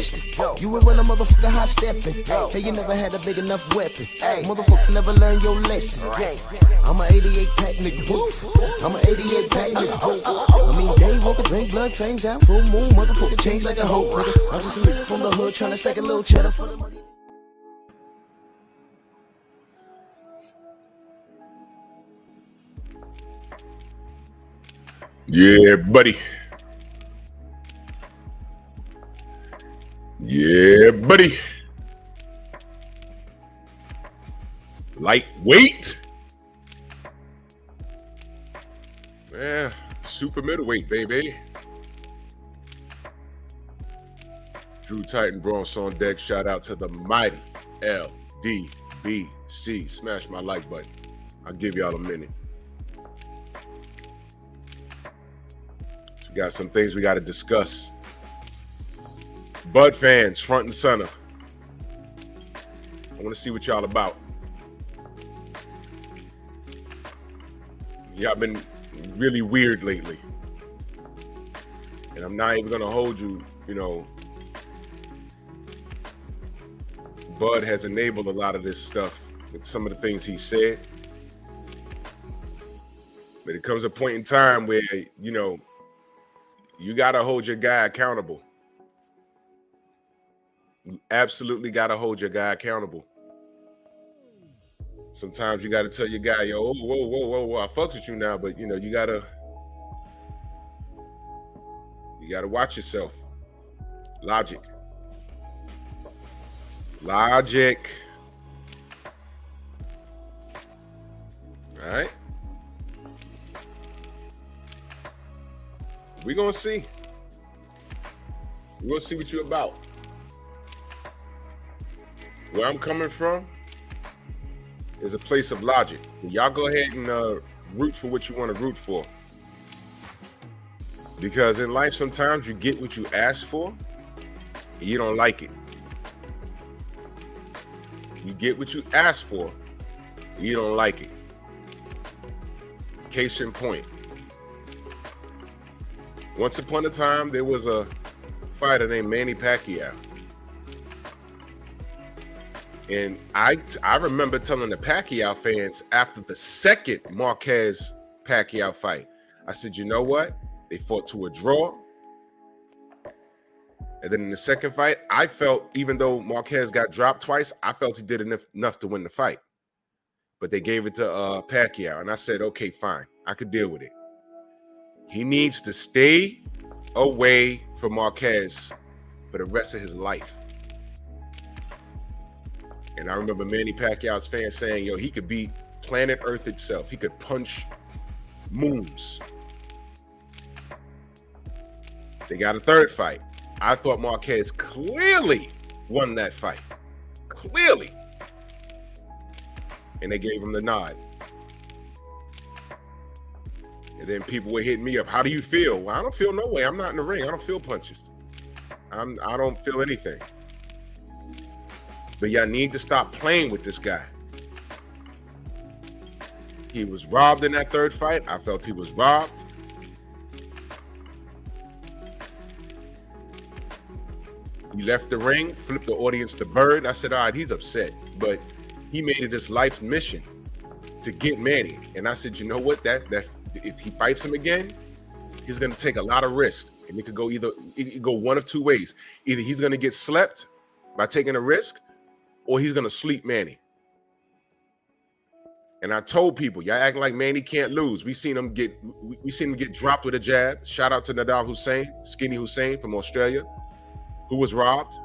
question. You would run a motherfucker high stepping. Hey, you never had a big enough weapon. Motherfucker never learned your lesson. I'm an 88 pack nigga. I'm an 88 pack nigga. I mean, day walker, drink blood, trains out, full moon, motherfucker change like a hoe, nigga. I'm just a nigga from the hood trying to stack a little cheddar for the money. Yeah, buddy. Yeah, buddy. Lightweight. Yeah, super middleweight, baby. Drew Titan Bronx on deck. Shout out to the mighty LDBC. Smash my like button. I'll give y'all a minute. We got some things we got to discuss. Bud fans, front and center. I want to see what y'all about. Y'all been really weird lately. And I'm not even going to hold you, you know. Bud has enabled a lot of this stuff with some of the things he said. But it comes a point in time where, you know, you got to hold your guy accountable. You absolutely got to hold your guy accountable. Sometimes you got to tell your guy, yo, whoa, I fucks with you now, but, you know, you got to watch yourself. Logic. All right. We're going to see. We're going to see what you're about. Where I'm coming from is a place of logic. Y'all go ahead and root for what you want to root for. Because in life, sometimes you get what you ask for, and you don't like it. You get what you ask for, and you don't like it. Case in point. Once upon a time, there was a fighter named Manny Pacquiao. And I remember telling the Pacquiao fans after the second Marquez-Pacquiao fight, I said, you know what? They fought to a draw. And then in the second fight, I felt, even though Marquez got dropped twice, I felt he did enough to win the fight. But they gave it to Pacquiao. And I said, okay, fine. I could deal with it. He needs to stay away from Marquez for the rest of his life. And I remember Manny Pacquiao's fans saying, yo, he could beat planet Earth itself. He could punch moons. They got a third fight. I thought Marquez clearly won that fight. Clearly. And they gave him the nod. And then people were hitting me up. How do you feel? Well, I don't feel no way. I'm not in the ring. I don't feel punches. I don't feel anything. But y'all need to stop playing with this guy. He was robbed in that third fight. I felt he was robbed. He left the ring, flipped the audience the bird. I said, all right, he's upset. But he made it his life's mission to get Manny. And I said, you know what? That if he fights him again, he's going to take a lot of risk. And it could go one of two ways. Either he's going to get slept by taking a risk, or he's going to sleep Manny. And I told people, y'all acting like Manny can't lose. We seen him get dropped with a jab. Shout out to Nadal Hussein, Skinny Hussein from Australia, who was robbed.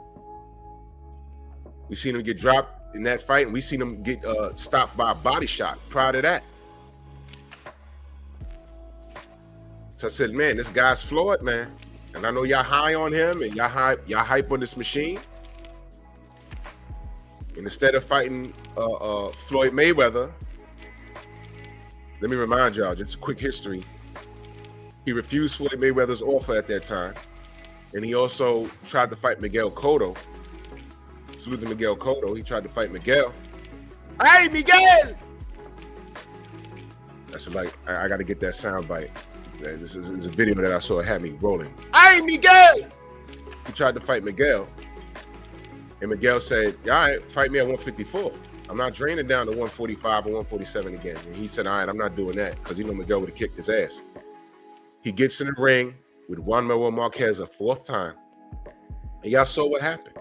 We seen him get dropped in that fight, and we seen him get stopped by a body shot prior to that. So I said, man, this guy's flawed, man. And I know y'all high on him and y'all hype on this machine. And instead of fighting Floyd Mayweather, let me remind y'all, just a quick history. He refused Floyd Mayweather's offer at that time. And he also tried to fight Miguel Cotto. Salute to Miguel Cotto. He tried to fight Miguel. Hey, Miguel! That's like, I got to get that sound bite. This is a video that I saw. It had me rolling. Hey, Miguel! He tried to fight Miguel. And Miguel said, "Yeah, all right, fight me at 154. I'm not draining down to 145 or 147 again." And he said, "All right, I'm not doing that," because Miguel would have kicked his ass. He gets in the ring with Juan Manuel Marquez a fourth time. And y'all saw what happened.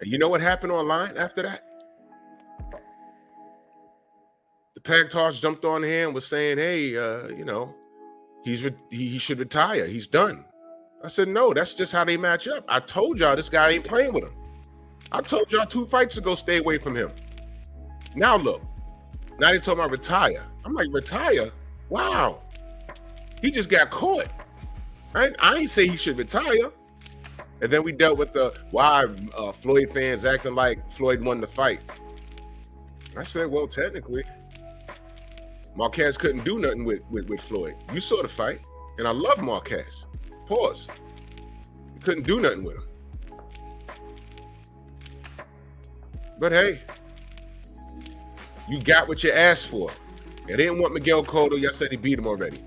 And you know what happened online after that? The Pactars jumped on him and was saying, "Hey, he should retire. He's done." I said, "No, that's just how they match up. I told y'all this guy ain't playing with him. I told y'all 2 fights ago, stay away from him. Now look, now they told me I retire." I'm like, retire? Wow. He just got caught. Right? I ain't say he should retire. And then we dealt with the why Floyd fans acting like Floyd won the fight. I said, well, technically, Marquez couldn't do nothing with Floyd. You saw the fight, and I love Marquez. Pause. You couldn't do nothing with him. But hey, you got what you asked for. You didn't want Miguel Cotto. Y'all said he beat him already.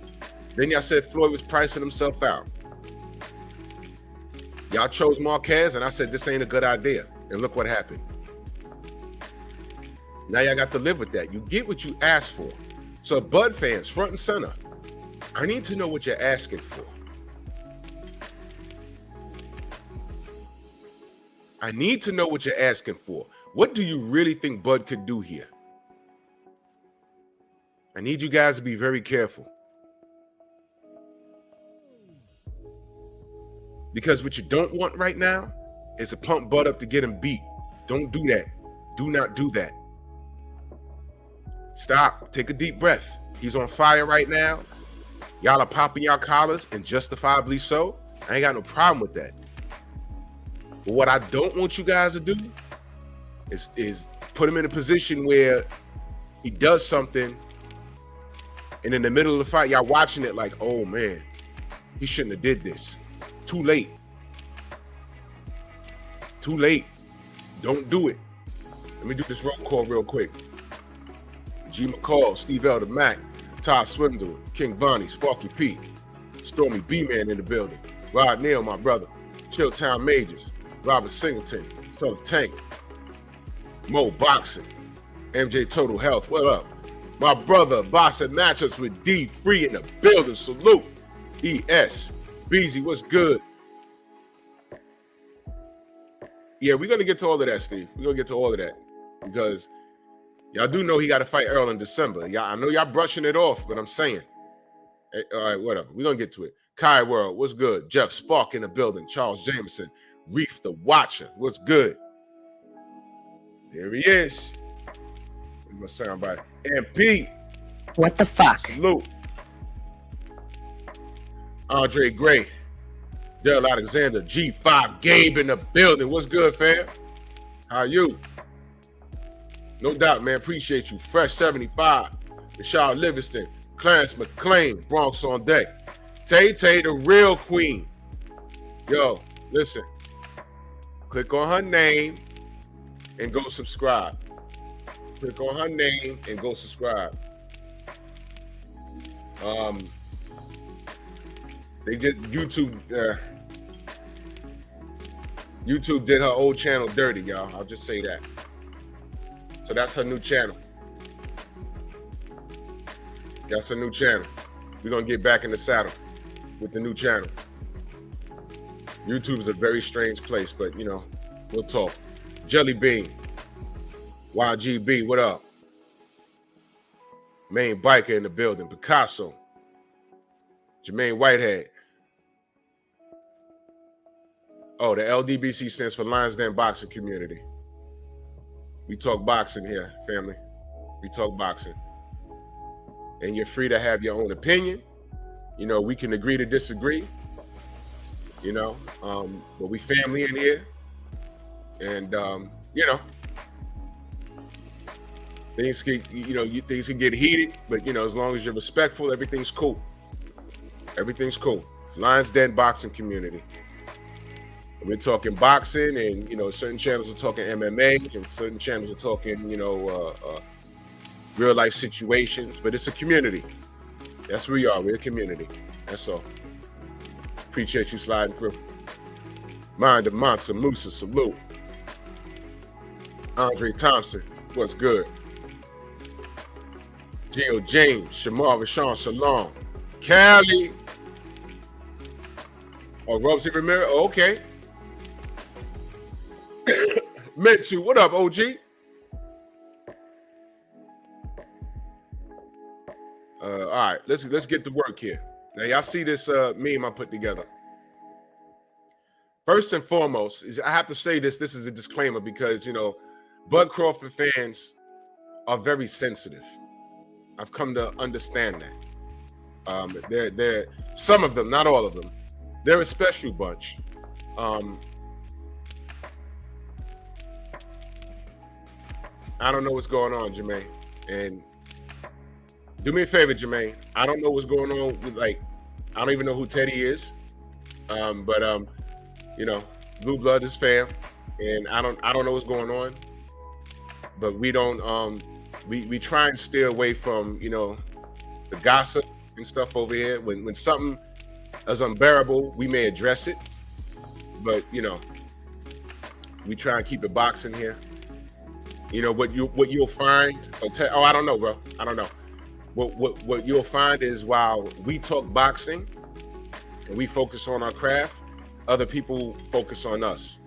Then y'all said Floyd was pricing himself out. Y'all chose Marquez, and I said this ain't a good idea. And look what happened. Now y'all got to live with that. You get what you asked for. So Bud fans, front and center, I need to know what you're asking for. I need to know what you're asking for. What do you really think Bud could do here? I need you guys to be very careful. Because what you don't want right now is to pump Bud up to get him beat. Don't do that. Do not do that. Stop. Take a deep breath. He's on fire right now. Y'all are popping y'all collars, and justifiably so. I ain't got no problem with that. But what I don't want you guys to do is put him in a position where he does something, and in the middle of the fight, y'all watching it like, oh man, he shouldn't have did this. Too late. Too late. Don't do it. Let me do this roll call real quick. G. McCall, Steve Elder Mack, Todd Swindle, King Vonnie, Sparky P, Stormy B-Man in the building, Rod Neal, my brother, Chilltown Majors, Robert Singleton, Son of Tank, Mo Boxing, MJ Total Health, what up? My brother, Boxing Matchups with D Free in the building, salute. ES, Beezy, what's good? Yeah, we're going to get to all of that, Steve. We're going to get to all of that because y'all do know he got to fight Earl in December. I know y'all brushing it off, but I'm saying. All right, whatever. We're going to get to it. Kai World, what's good? Jeff Spark in the building. Charles Jameson, Reef the Watcher, what's good? There he is. I'm going to soundbite. MP. What the fuck? Salute. Andre Gray. Daryl Alexander, G5, Gabe in the building. What's good, fam? How you? No doubt, man. Appreciate you. Fresh 75. Michelle Livingston, Clarence McClain, Bronx on deck. Tay Tay, the real queen. Yo, listen. Click on her name and go subscribe. Click on her name and go subscribe. They just YouTube did her old channel dirty, y'all. I'll just say that. So that's her new channel. That's her new channel. We're gonna get back in the saddle with the new channel. YouTube is a very strange place, but we'll talk. Jelly Bean, YGB, what up? Main biker in the building. Picasso, Jermaine Whitehead. Oh, the LDBC stands for Lions Den Boxing Community. We talk boxing here, family. We talk boxing. And you're free to have your own opinion. We can agree to disagree. But we family in here. And things can, things can get heated, but as long as you're respectful, everything's cool. Everything's cool. It's Lions Den Boxing Community. We're talking boxing, and certain channels are talking MMA, and certain channels are talking, real life situations. But it's a community. That's where we are. We're a community. That's all. Appreciate you sliding through. Mind of Monster Musa, salute. Andre Thompson, what's good? Gio James, Shamar Rashawn Shalom. Cali. Oh, Robson Ramirez, oh, okay. Mentu, what up, OG? All right, let's get to work here. Now, y'all see this meme I put together. First and foremost, is I have to say this is a disclaimer because, you know, Bud Crawford fans are very sensitive. I've come to understand that. They're some of them, not all of them. They're a special bunch. I don't know what's going on, Jermaine. And do me a favor, Jermaine. I don't know what's going on with, like, I don't even know who Teddy is. But you know, Blue Blood is fam, and I don't know what's going on. But we don't we try and steer away from, you know, the gossip and stuff over here. When something is unbearable, we may address it. But, you know, we try and keep it boxing here. You know what you'll find. I don't know, bro. I don't know. What you'll find is while we talk boxing and we focus on our craft, other people focus on us,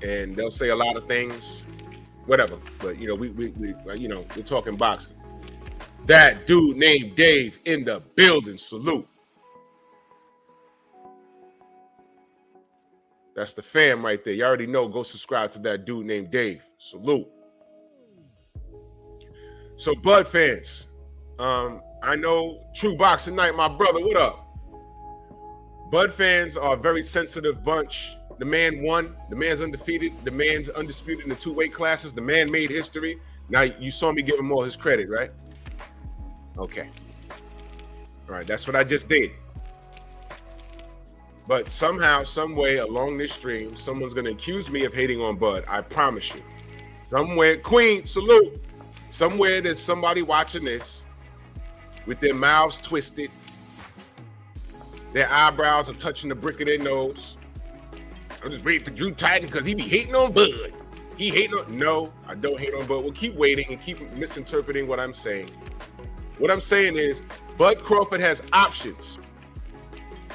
and they'll say a lot of things, whatever. But you know, we you know, we're talking boxing. That dude named Dave in the building. Salute. That's the fam right there. You already know. Go subscribe to that dude named Dave. Salute. So, Bud fans, I know True Boxing Night, my brother. What up? Bud fans are a very sensitive bunch. The man won. The man's undefeated. The man's undisputed in the 2 weight classes. The man made history. Now, you saw me give him all his credit, right? Okay. All right, that's what I just did. But somehow, some way along this stream, someone's going to accuse me of hating on Bud. I promise you. Somewhere, Queen, salute. Somewhere there's somebody watching this with their mouths twisted. Their eyebrows are touching the brick of their nose. I'm just waiting for Drew Titan because he be hating on Bud. He hating on... No, I don't hate on Bud. We'll keep waiting and keep misinterpreting what I'm saying. What I'm saying is Bud Crawford has options.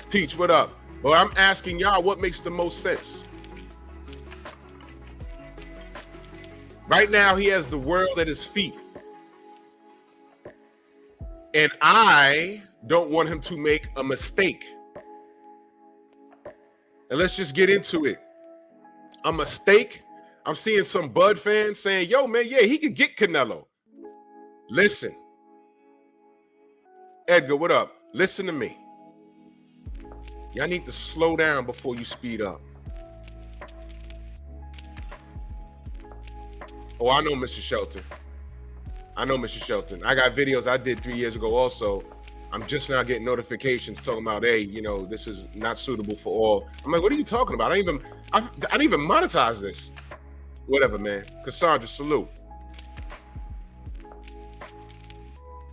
Teach, what up? But I'm asking y'all what makes the most sense. Right now, he has the world at his feet. And I don't want him to make a mistake. And let's just get into it. A mistake? I'm seeing some Bud fans saying, yo, man, yeah, he could get Canelo. Listen. Edgar, what up? Listen to me. Y'all need to slow down before you speed up. Oh, I know Mr. Shelton. I know Mr. Shelton. I got videos I did 3 years ago also. I'm just now getting notifications talking about, hey, you know, this is not suitable for all. I'm like, what are you talking about? I didn't even monetize this. Whatever, man. Cassandra, salute.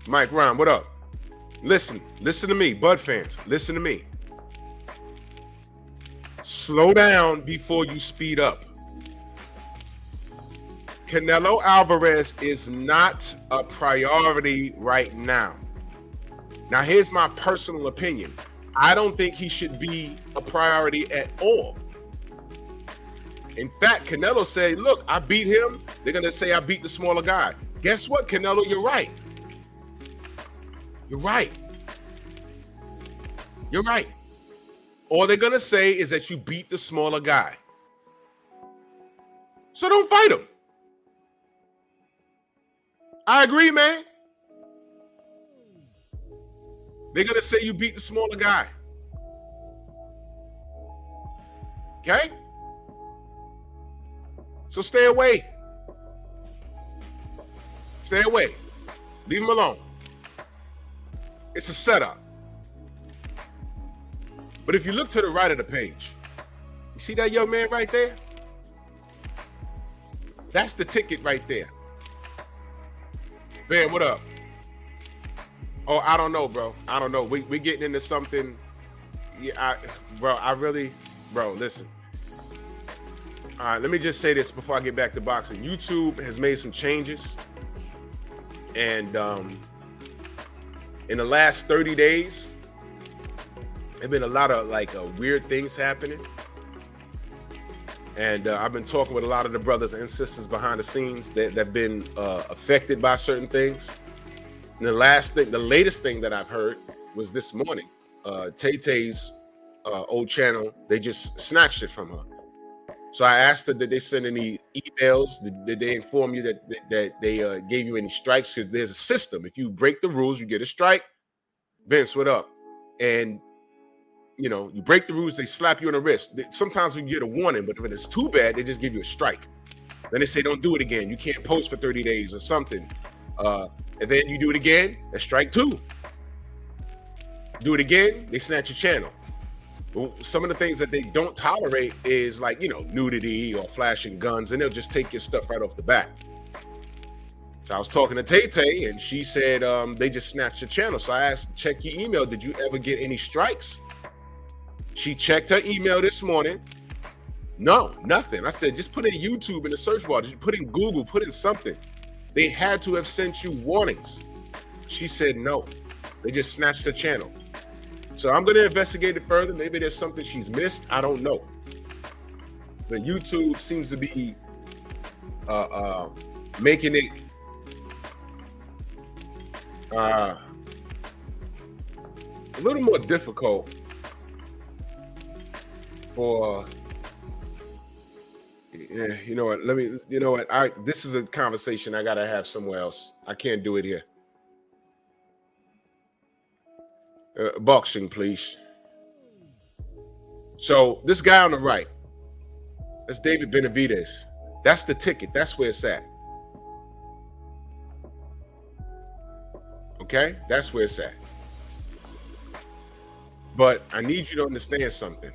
Mike Ryan, what up? Listen to me, Bud fans. Listen to me. Slow down before you speed up. Canelo Alvarez is not a priority right now. Now, here's my personal opinion. I don't think he should be a priority at all. In fact, Canelo said, look, I beat him. They're going to say I beat the smaller guy. Guess what, Canelo? You're right. You're right. You're right. All they're going to say is that you beat the smaller guy. So don't fight him. I agree, man. They're going to say you beat the smaller guy. Okay? So stay away. Stay away. Leave him alone. It's a setup. But if you look to the right of the page, you see that young man right there? That's the ticket right there. Ben, what up? Oh, I don't know, bro. I don't know. We getting into something. Yeah, bro, listen. All right, let me just say this before I get back to boxing. YouTube has made some changes, and in the last 30 days, there've been a lot of weird things happening. And I've been talking with a lot of the brothers and sisters behind the scenes that have been affected by certain things. And the latest thing that I've heard was this morning. Tay-Tay's old channel, they just snatched it from her. So I asked her, did they send any emails? Did they inform you that they gave you any strikes? Because there's a system. If you break the rules, you get a strike. Vince, what up? And you know, you break the rules, they slap you on the wrist. Sometimes we get a warning, but if it's too bad, they just give you a strike. Then they say, don't do it again. You can't post for 30 days or something. And then you do it again, that's strike 2. Do it again, they snatch your channel. Well, some of the things that they don't tolerate is nudity or flashing guns, and they'll just take your stuff right off the bat. So I was talking to Tay-Tay, and she said they just snatched your channel. So I asked, check your email. Did you ever get any strikes? She checked her email this morning. No, nothing. I said, just put in YouTube in the search bar. Did you put in Google? Put in something. They had to have sent you warnings. She said no. They just snatched her channel. So I'm going to investigate it further. Maybe there's something she's missed. I don't know. But YouTube seems to be making it a little more difficult for, you know what, this is a conversation I gotta have somewhere else. I can't do it here. Boxing, please. So this guy on the right, that's David Benavidez. That's the ticket. That's where it's at. Okay, that's where it's at. But I need you to understand something.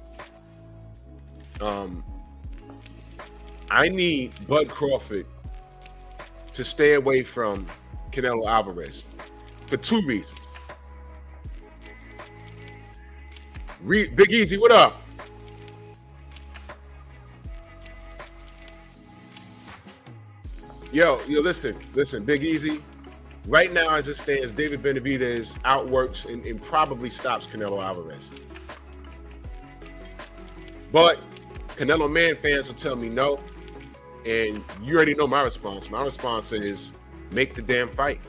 I need Bud Crawford to stay away from Canelo Alvarez for 2 reasons. Big Easy, what up? Yo, listen, Big Easy. Right now, as it stands, David Benavidez outworks and probably stops Canelo Alvarez. But Canelo Man fans will tell me no, and you already know my response. My response is make the damn fight.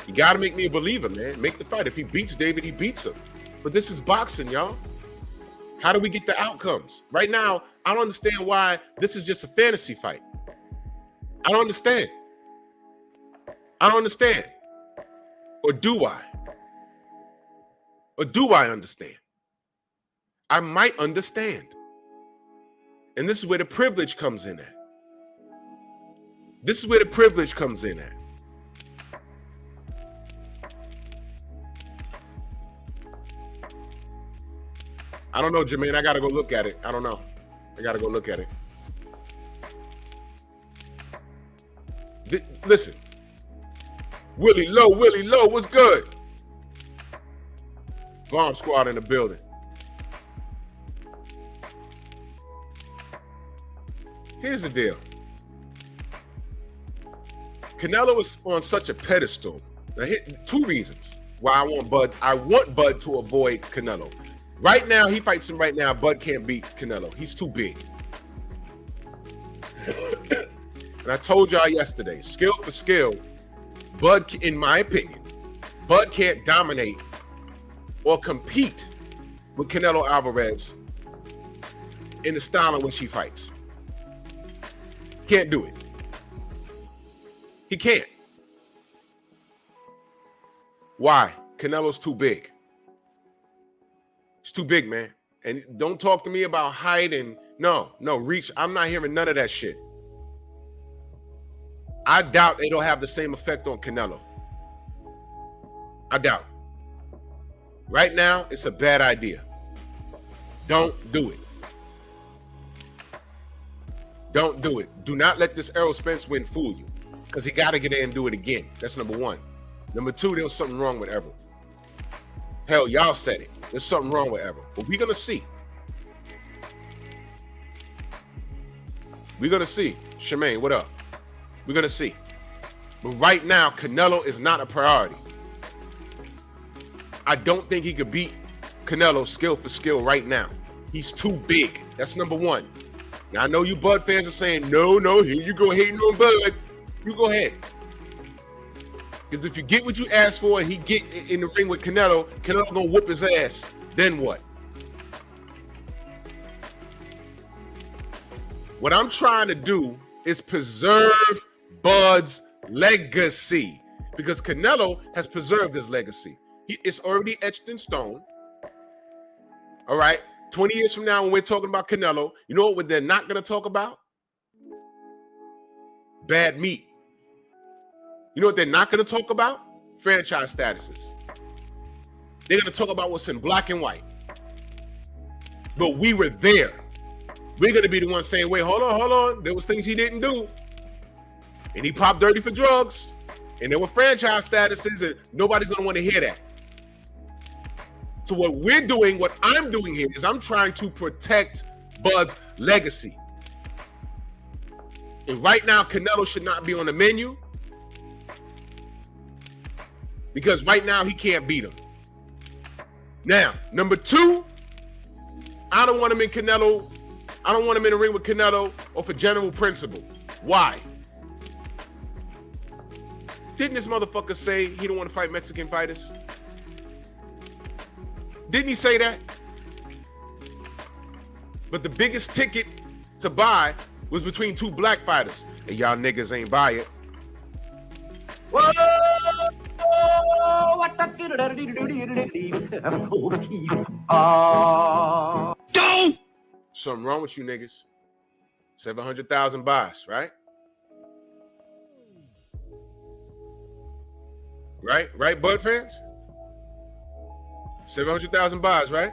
You got to make me a believer, man. Make the fight. If he beats David, he beats him. But this is boxing, y'all. How do we get the outcomes? Right now, I don't understand why this is just a fantasy fight. I don't understand. I don't understand. Or do I? Or do I understand? I might understand. And this is where the privilege comes in at. This is where the privilege comes in at. I don't know, Jermaine. I got to go look at it. I don't know. I got to go look at it. Listen. Willie Lowe, what's good? Bomb squad in the building. Here's the deal. Canelo is on such a pedestal. Now, 2 reasons why I want Bud to avoid Canelo. Right now, he fights him right now. Bud can't beat Canelo. He's too big. And I told y'all yesterday, skill for skill, Bud, in my opinion, Bud can't dominate or compete with Canelo Alvarez in the style in which he fights. Can't do it. He can't. Why? Canelo's too big. It's too big, man. And don't talk to me about height and no, reach. I'm not hearing none of that shit. I doubt it'll have the same effect on Canelo. I doubt. Right now, it's a bad idea. Don't do it. Don't do it. Do not let this Errol Spence win fool you, because he got to get in and do it again. That's number 1. Number 2, there was something wrong with Errol. Hell, y'all said it. There's something wrong with Errol. But we're going to see. We're going to see. Shemaine, what up? We're going to see. But right now, Canelo is not a priority. I don't think he could beat Canelo skill for skill right now. He's too big. That's number one. Now, I know you Bud fans are saying, no, here you go hating on Bud. You go ahead. Because if you get what you asked for and he get in the ring with Canelo gonna whoop his ass. Then what? What I'm trying to do is preserve Bud's legacy. Because Canelo has preserved his legacy. It's already etched in stone. All right? 20 years from now, when we're talking about Canelo, you know what they're not going to talk about? Bad meat. You know what they're not going to talk about? Franchise statuses. They're going to talk about what's in black and white. But we were there. We're going to be the ones saying, wait, hold on. There was things he didn't do. And he popped dirty for drugs. And there were franchise statuses, and nobody's going to want to hear that. So what I'm doing here is I'm trying to protect Bud's legacy. And right now, Canelo should not be on the menu. Because right now, he can't beat him. Now, number two, I don't want him in Canelo. I don't want him in the ring with Canelo or for general principle. Why? Didn't this motherfucker say he don't want to fight Mexican fighters? Didn't he say that? But the biggest ticket to buy was between two black fighters. And y'all niggas ain't buy it. Whoa! Something wrong with you niggas. 700,000 buys, right? Right, Bud fans? 700,000 buys, right?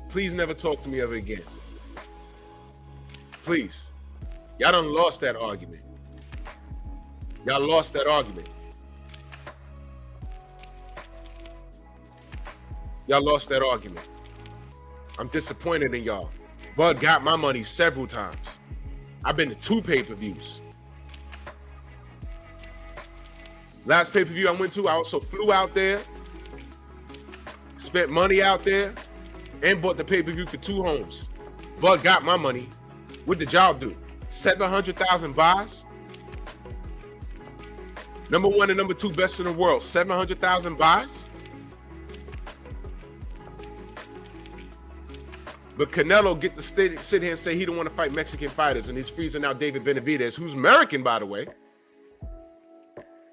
Please never talk to me ever again. Please. Y'all done lost that argument. Y'all lost that argument. Y'all lost that argument. I'm disappointed in y'all. Bud got my money several times. I've been to 2 pay-per-views. Last pay-per-view I went to, I also flew out there, spent money out there, and bought the pay-per-view for 2 homes. Bud got my money. What did y'all do? 700,000 buys? Number 1 and number 2 best in the world. 700,000 buys? But Canelo get to sit here and say he don't want to fight Mexican fighters, and he's freezing out David Benavidez, who's American, by the way,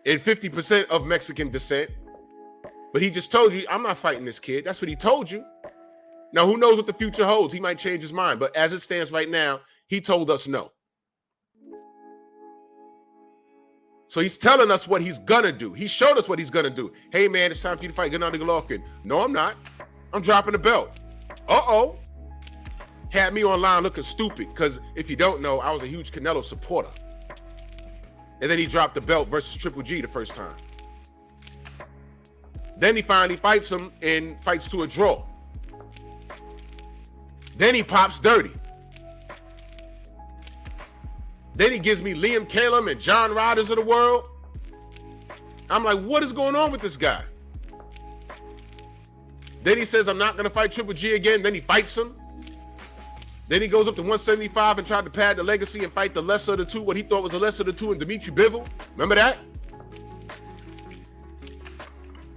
and 50% of Mexican descent. But he just told you, I'm not fighting this kid. That's what he told you. Now, who knows what the future holds? He might change his mind. But as it stands right now, he told us no. So he's telling us what he's going to do. He showed us what he's going to do. Hey, man, it's time for you to fight Gennady Golovkin. No, I'm not. I'm dropping the belt. Uh-oh. Had me online looking stupid because if you don't know, I was a huge Canelo supporter. And then he dropped the belt versus Triple G the first time. Then he finally fights him and fights to a draw. Then he pops dirty. Then he gives me Liam Calum and John Riders of the world. I'm like, what is going on with this guy? Then he says, I'm not going to fight Triple G again. Then he fights him. Then he goes up to 175 and tried to pad the legacy and fight the lesser of the two, what he thought was the lesser of the two, and Dimitri Bivol. Remember that?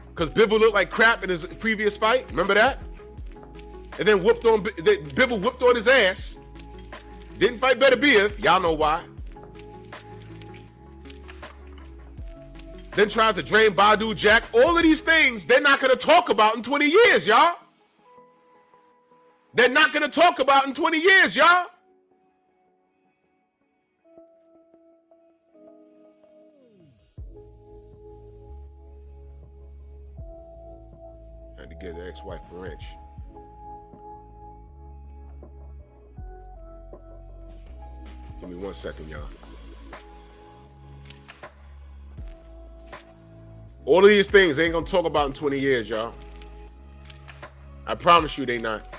Because Bivol looked like crap in his previous fight. Remember that? And then Bivol whooped on his ass. Didn't fight Beterbiev. Y'all know why. Then tries to drain Badu Jack. All of these things they're not going to talk about in 20 years, y'all. They're not going to talk about in 20 years, y'all. Had to get the ex-wife a wrench. Give me 1 second, y'all. All of these things they ain't going to talk about in 20 years, y'all. I promise you they not.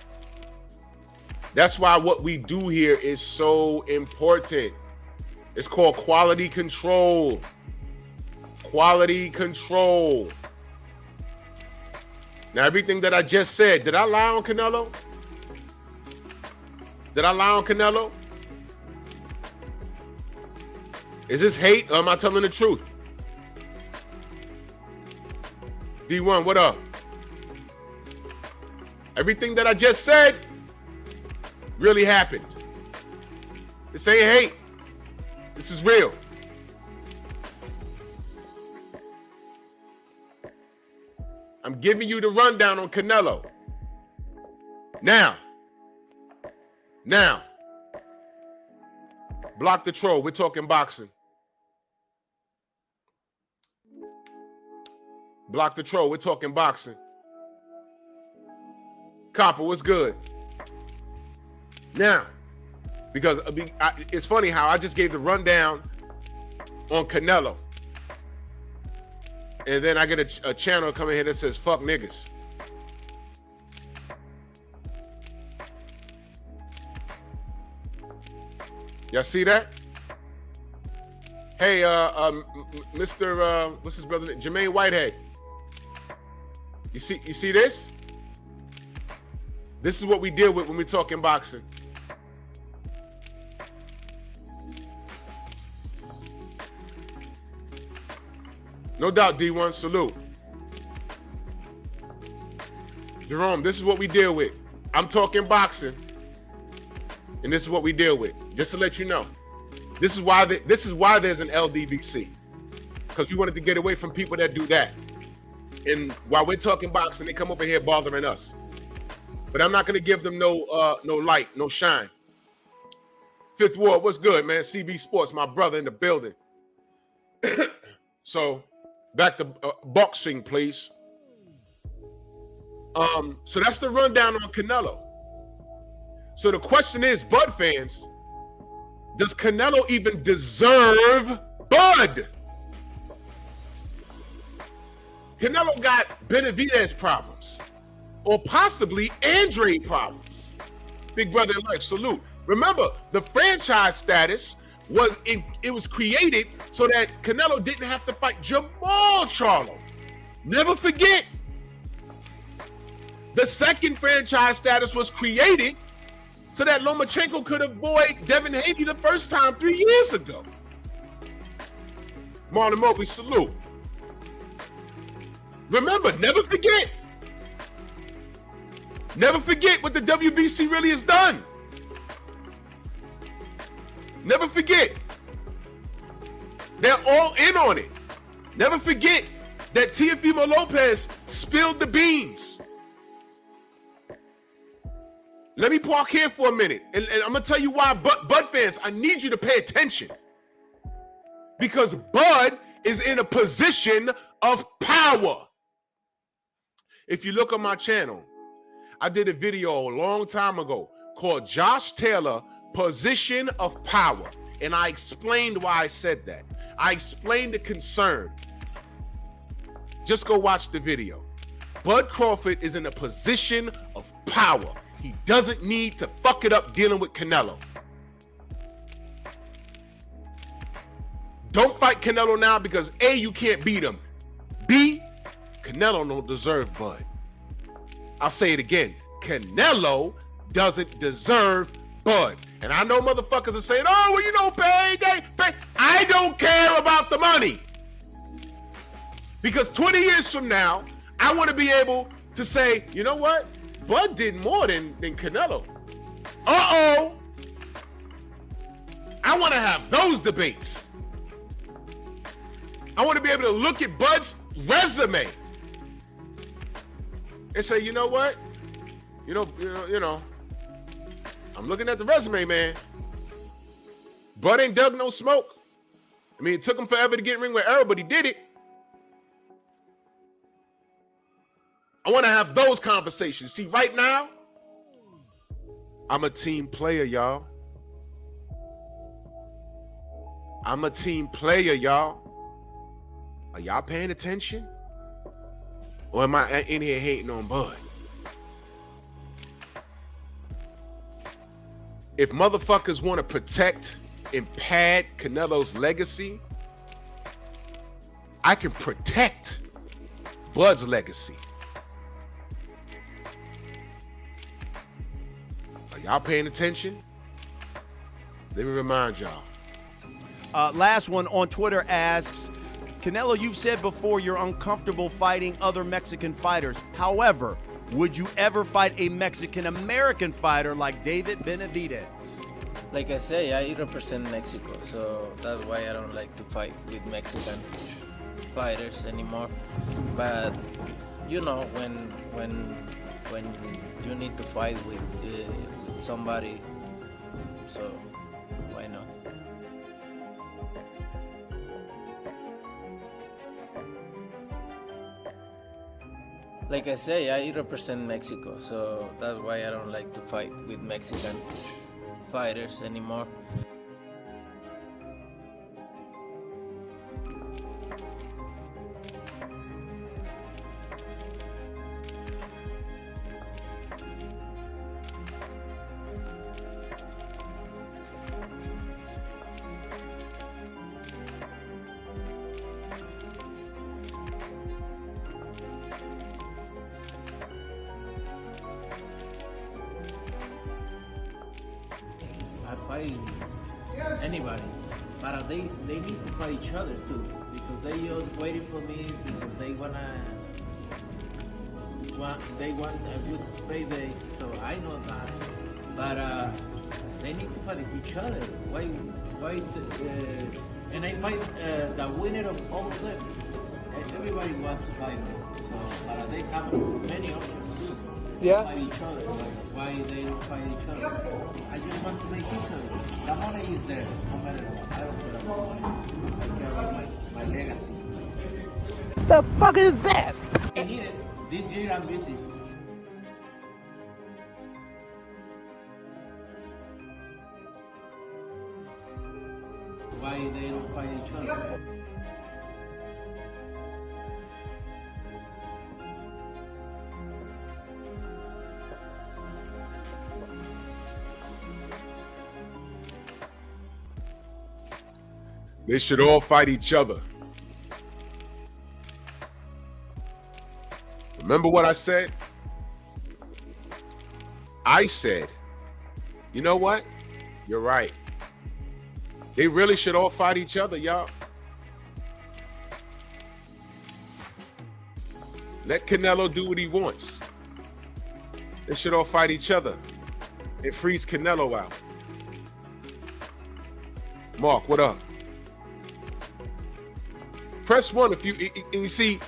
That's why what we do here is so important. It's called quality control. Quality control. Now, everything that I just said, did I lie on Canelo? Did I lie on Canelo? Is this hate or am I telling the truth? D1, what up? Everything that I just said really happened. This ain't hate. This is real. I'm giving you the rundown on Canelo. Now, block the troll. We're talking boxing. Block the troll. We're talking boxing. Copper, what's good? Now, because it's funny how I just gave the rundown on Canelo. And then I get a channel coming here that says, fuck niggas. Y'all see that? Hey, Mr. What's his brother? Jermaine Whitehead. You see this? This is what we deal with when we're talking boxing. No doubt, D1, salute. Jerome, this is what we deal with. I'm talking boxing, and this is what we deal with. Just to let you know, this is why there's an LDBC, because we wanted to get away from people that do that. And while we're talking boxing, they come over here bothering us. But I'm not going to give them no light, no shine. Fifth Ward, what's good, man? CB Sports, my brother in the building. So back to boxing, please. So that's the rundown on Canelo. So the question is, Bud fans, does Canelo even deserve Bud? Canelo got Benavidez problems, or possibly Andre problems. Big brother in life, salute. Remember, the franchise status was created so that Canelo didn't have to fight Jamal Charlo. Never forget. The second franchise status was created so that Lomachenko could avoid Devin Haney the first time 3 years ago. Marlon Mobley, salute. Remember, never forget. Never forget what the WBC really has done. Never forget. They're all in on it. Never forget that Teofimo Lopez spilled the beans. Let me park here for a minute. And I'm going to tell you why, Bud fans, I need you to pay attention. Because Bud is in a position of power. If you look on my channel, I did a video a long time ago called Josh Taylor, Position of Power. And I explained why I said that. I explained the concern. Just go watch the video. Bud Crawford is in a position of power. He doesn't need to fuck it up dealing with Canelo. Don't fight Canelo now because A, you can't beat him. B, Canelo don't deserve Bud. I'll say it again. Canelo doesn't deserve Bud. And I know motherfuckers are saying, oh, well, you know, pay. I don't care about the money. Because 20 years from now, I want to be able to say, you know what? Bud did more than Canelo. Uh-oh. I want to have those debates. I want to be able to look at Bud's resume and say, you know what? You know, I'm looking at the resume, man. Bud ain't dug no smoke. I mean, it took him forever to get in ring with Errol, but he did it. I want to have those conversations. See, right now, I'm a team player, y'all. I'm a team player, y'all. Are y'all paying attention? Or am I in here hating on Bud? if motherfuckers want to protect and pad Canelo's legacy, I can protect Bud's legacy. Are y'all paying attention? Let me remind y'all. Last one on Twitter asks, Canelo, you've said before you're uncomfortable fighting other Mexican fighters. However, would you ever fight a Mexican-American fighter like David Benavidez? Like I say, I represent Mexico, so that's why I don't like to fight with Mexican fighters anymore. But you know, when you need to fight with somebody, so why not? Like I say, I represent Mexico, so that's why I don't like to fight with Mexican fighters anymore. I'd fight anybody, but they need to fight each other too, because they just waiting for me because they want a good payday. So I know that, but they need to fight each other. Why? And I fight the winner of all of them. Everybody wants to fight me, so but they have many options too. Yeah. Fight each other. Why they don't fight each other? I just want to make each other. The money is there, no matter what. I don't care about money. I care about my legacy. The fuck is that? I need it. This year I'm busy. Why they don't fight each other? They should all fight each other. Remember what I said? I said, you know what? You're right. They really should all fight each other, y'all. Let Canelo do what he wants. They should all fight each other and freeze Canelo out. Mark, what up? Press 1 if you see.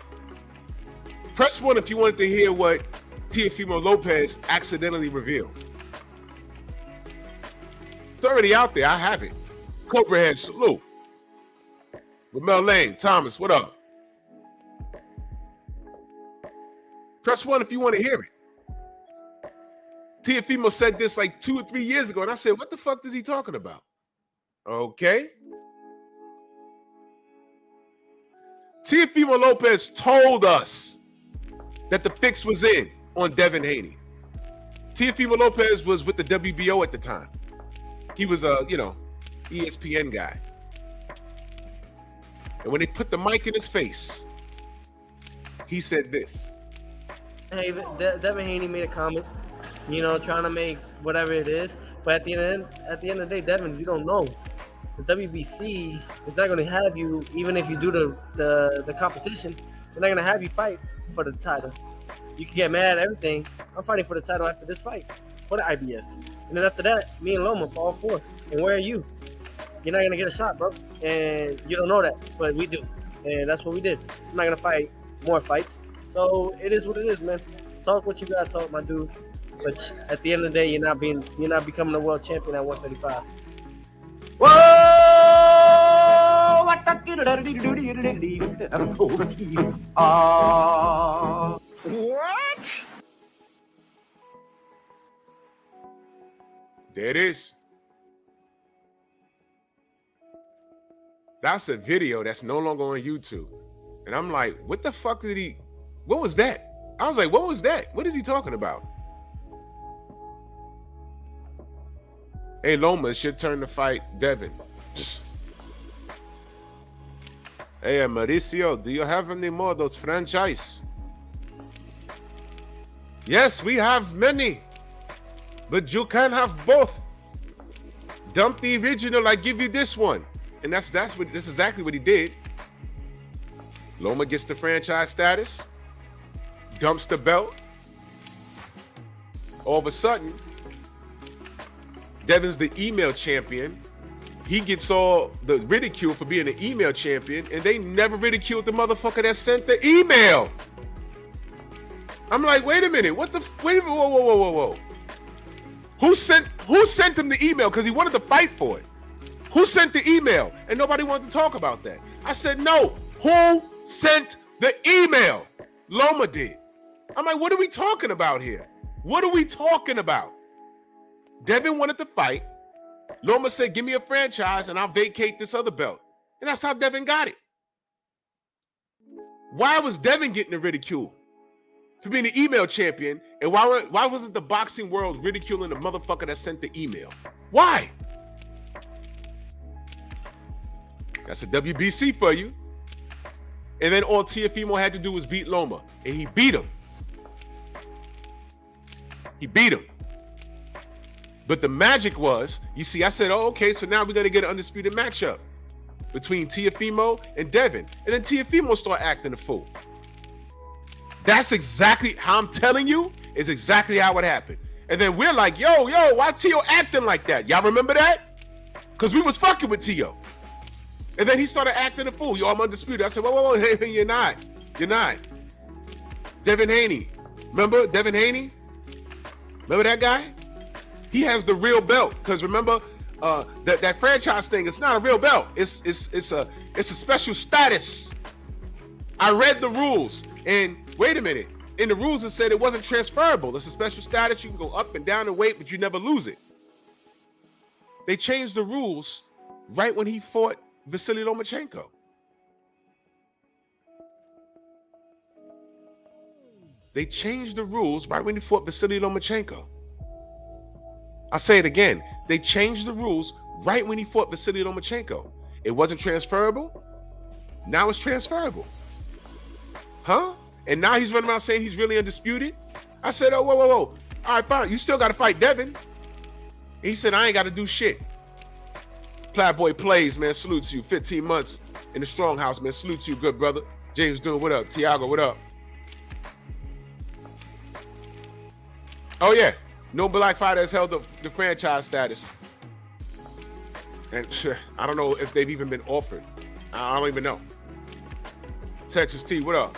Press 1 if you wanted to hear what Teofimo Lopez accidentally revealed. It's already out there. I have it. Cobra Head, salute. Ramel Lane, Thomas, what up? Press 1 if you want to hear it. Teofimo said this like 2 or 3 years ago, and I said, what the fuck is he talking about? Okay. Teofimo Lopez told us that the fix was in on Devin Haney. Teofimo Lopez was with the WBO at the time. He was a, ESPN guy. And when they put the mic in his face, he said this. Hey, Devin Haney made a comment, trying to make whatever it is. But at the end of the day, Devin, you don't know. The WBC is not going to have you, even if you do the competition, they're not going to have you fight for the title. You can get mad at everything. I'm fighting for the title after this fight, for the IBF. And then after that, me and Loma for all 4. And where are you? You're not going to get a shot, bro. And you don't know that, but we do. And that's what we did. I'm not going to fight more fights. So it is what it is, man. Talk what you got to talk, my dude. But at the end of the day, you're not becoming a world champion at 135. Whoa! What? There it is. That's a video that's no longer on YouTube. And I'm like, what the fuck what was that? I was like, what was that? What is he talking about? Hey, Loma, it's your turn to fight Devin. Hey, Mauricio, do you have any more of those franchise? Yes, we have many, but you can't have both. Dump the original, I give you this one. And that's exactly what he did. Loma gets the franchise status, dumps the belt. All of a sudden, Devin's the email champion. He gets all the ridicule for being an email champion, and they never ridiculed the motherfucker that sent the email. I'm like, wait a minute, wait a minute, whoa. Who sent him the email? Because he wanted to fight for it. Who sent the email? And nobody wanted to talk about that. I said, no, who sent the email? Loma did. I'm like, what are we talking about here? What are we talking about? Devin wanted to fight. Loma said, give me a franchise and I'll vacate this other belt. And that's how Devin got it. Why was Devin getting the ridicule for being the email champion? And why wasn't the boxing world ridiculing the motherfucker that sent the email? Why? That's a WBC for you. And then all Teofimo had to do was beat Loma. And he beat him. He beat him. But the magic was, you see, I said, oh, okay, so now we're going to get an undisputed matchup between Teofimo and Devin. And then Teofimo start acting a fool. That's exactly how I'm telling you, is exactly how it happened. And then we're like, yo, why Teo acting like that? Y'all remember that? Because we was fucking with Teo. And then he started acting a fool. Yo, I'm undisputed. I said, whoa, hey, you're not. You're not. Devin Haney. Remember Devin Haney? Remember that guy? He has the real belt. Because remember, that franchise thing, it's not a real belt. It's a special status. I read the rules. And wait a minute. In the rules, it said it wasn't transferable. It's a special status. You can go up and down in weight, but you never lose it. They changed the rules right when he fought Vasily Lomachenko. They changed the rules right when he fought Vasily Lomachenko. I'll say it again. They changed the rules right when he fought Vasily Lomachenko. It wasn't transferable. Now it's transferable. Huh? And now he's running around saying he's really undisputed. I said, oh, whoa. All right, fine. You still got to fight Devin. He said, I ain't got to do shit. Playboy plays, man. Salute to you. 15 months in the strong house, man. Salute to you, good brother. James Doon, what up? Tiago, what up? Oh, yeah. No black fighter has held the franchise status. And I don't know if they've even been offered. I don't even know. Texas T, what up?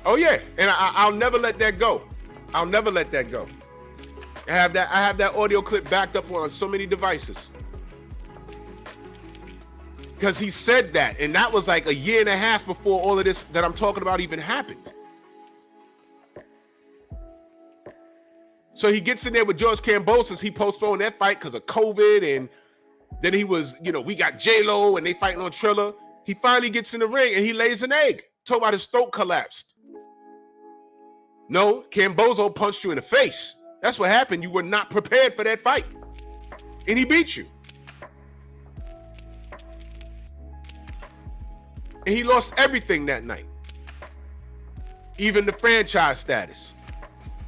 Oh, yeah. And I'll never let that go. I'll never let that go. I have that audio clip backed up on so many devices. Because he said that. And that was like a year and a half before all of this that I'm talking about even happened. So he gets in there with George Kambosos. He postponed that fight because of COVID. And then he was, we got J-Lo and they fighting on Triller. He finally gets in the ring and he lays an egg. Talk about his throat collapsed. No, Kambosos punched you in the face. That's what happened. You were not prepared for that fight. And he beat you. And he lost everything that night. Even the franchise status.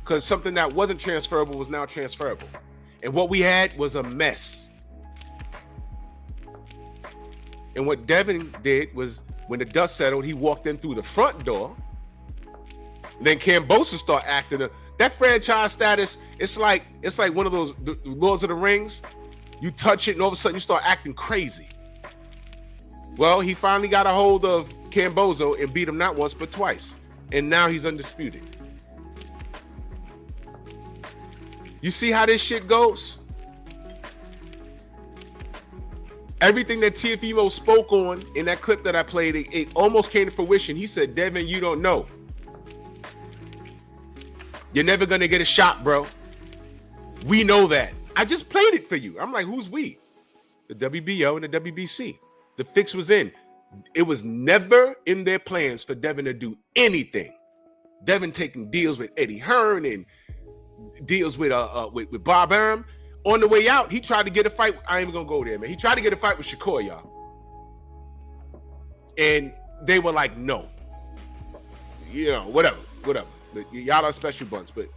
Because something that wasn't transferable was now transferable. And what we had was a mess. And what Devin did was, when the dust settled, he walked in through the front door. Then Kambosos started acting. That franchise status, it's like one of those Lords of the Rings. You touch it and all of a sudden you start acting crazy. Well, he finally got a hold of Kambosos and beat him not once but twice. And now he's undisputed. You see how this shit goes? Everything that Teofimo spoke on in that clip that I played, it almost came to fruition. He said, Devin, you don't know. You're never going to get a shot, bro. We know that. I just played it for you. I'm like, who's we? The WBO and the WBC. The fix was in. It was never in their plans for Devin to do anything. Devin taking deals with Eddie Hearn and deals with Bob Arum. On the way out, he tried to get a fight. I ain't even gonna go there, man. He tried to get a fight with Shakur, y'all. And they were like, no. You know, whatever. But y'all are special bunch. But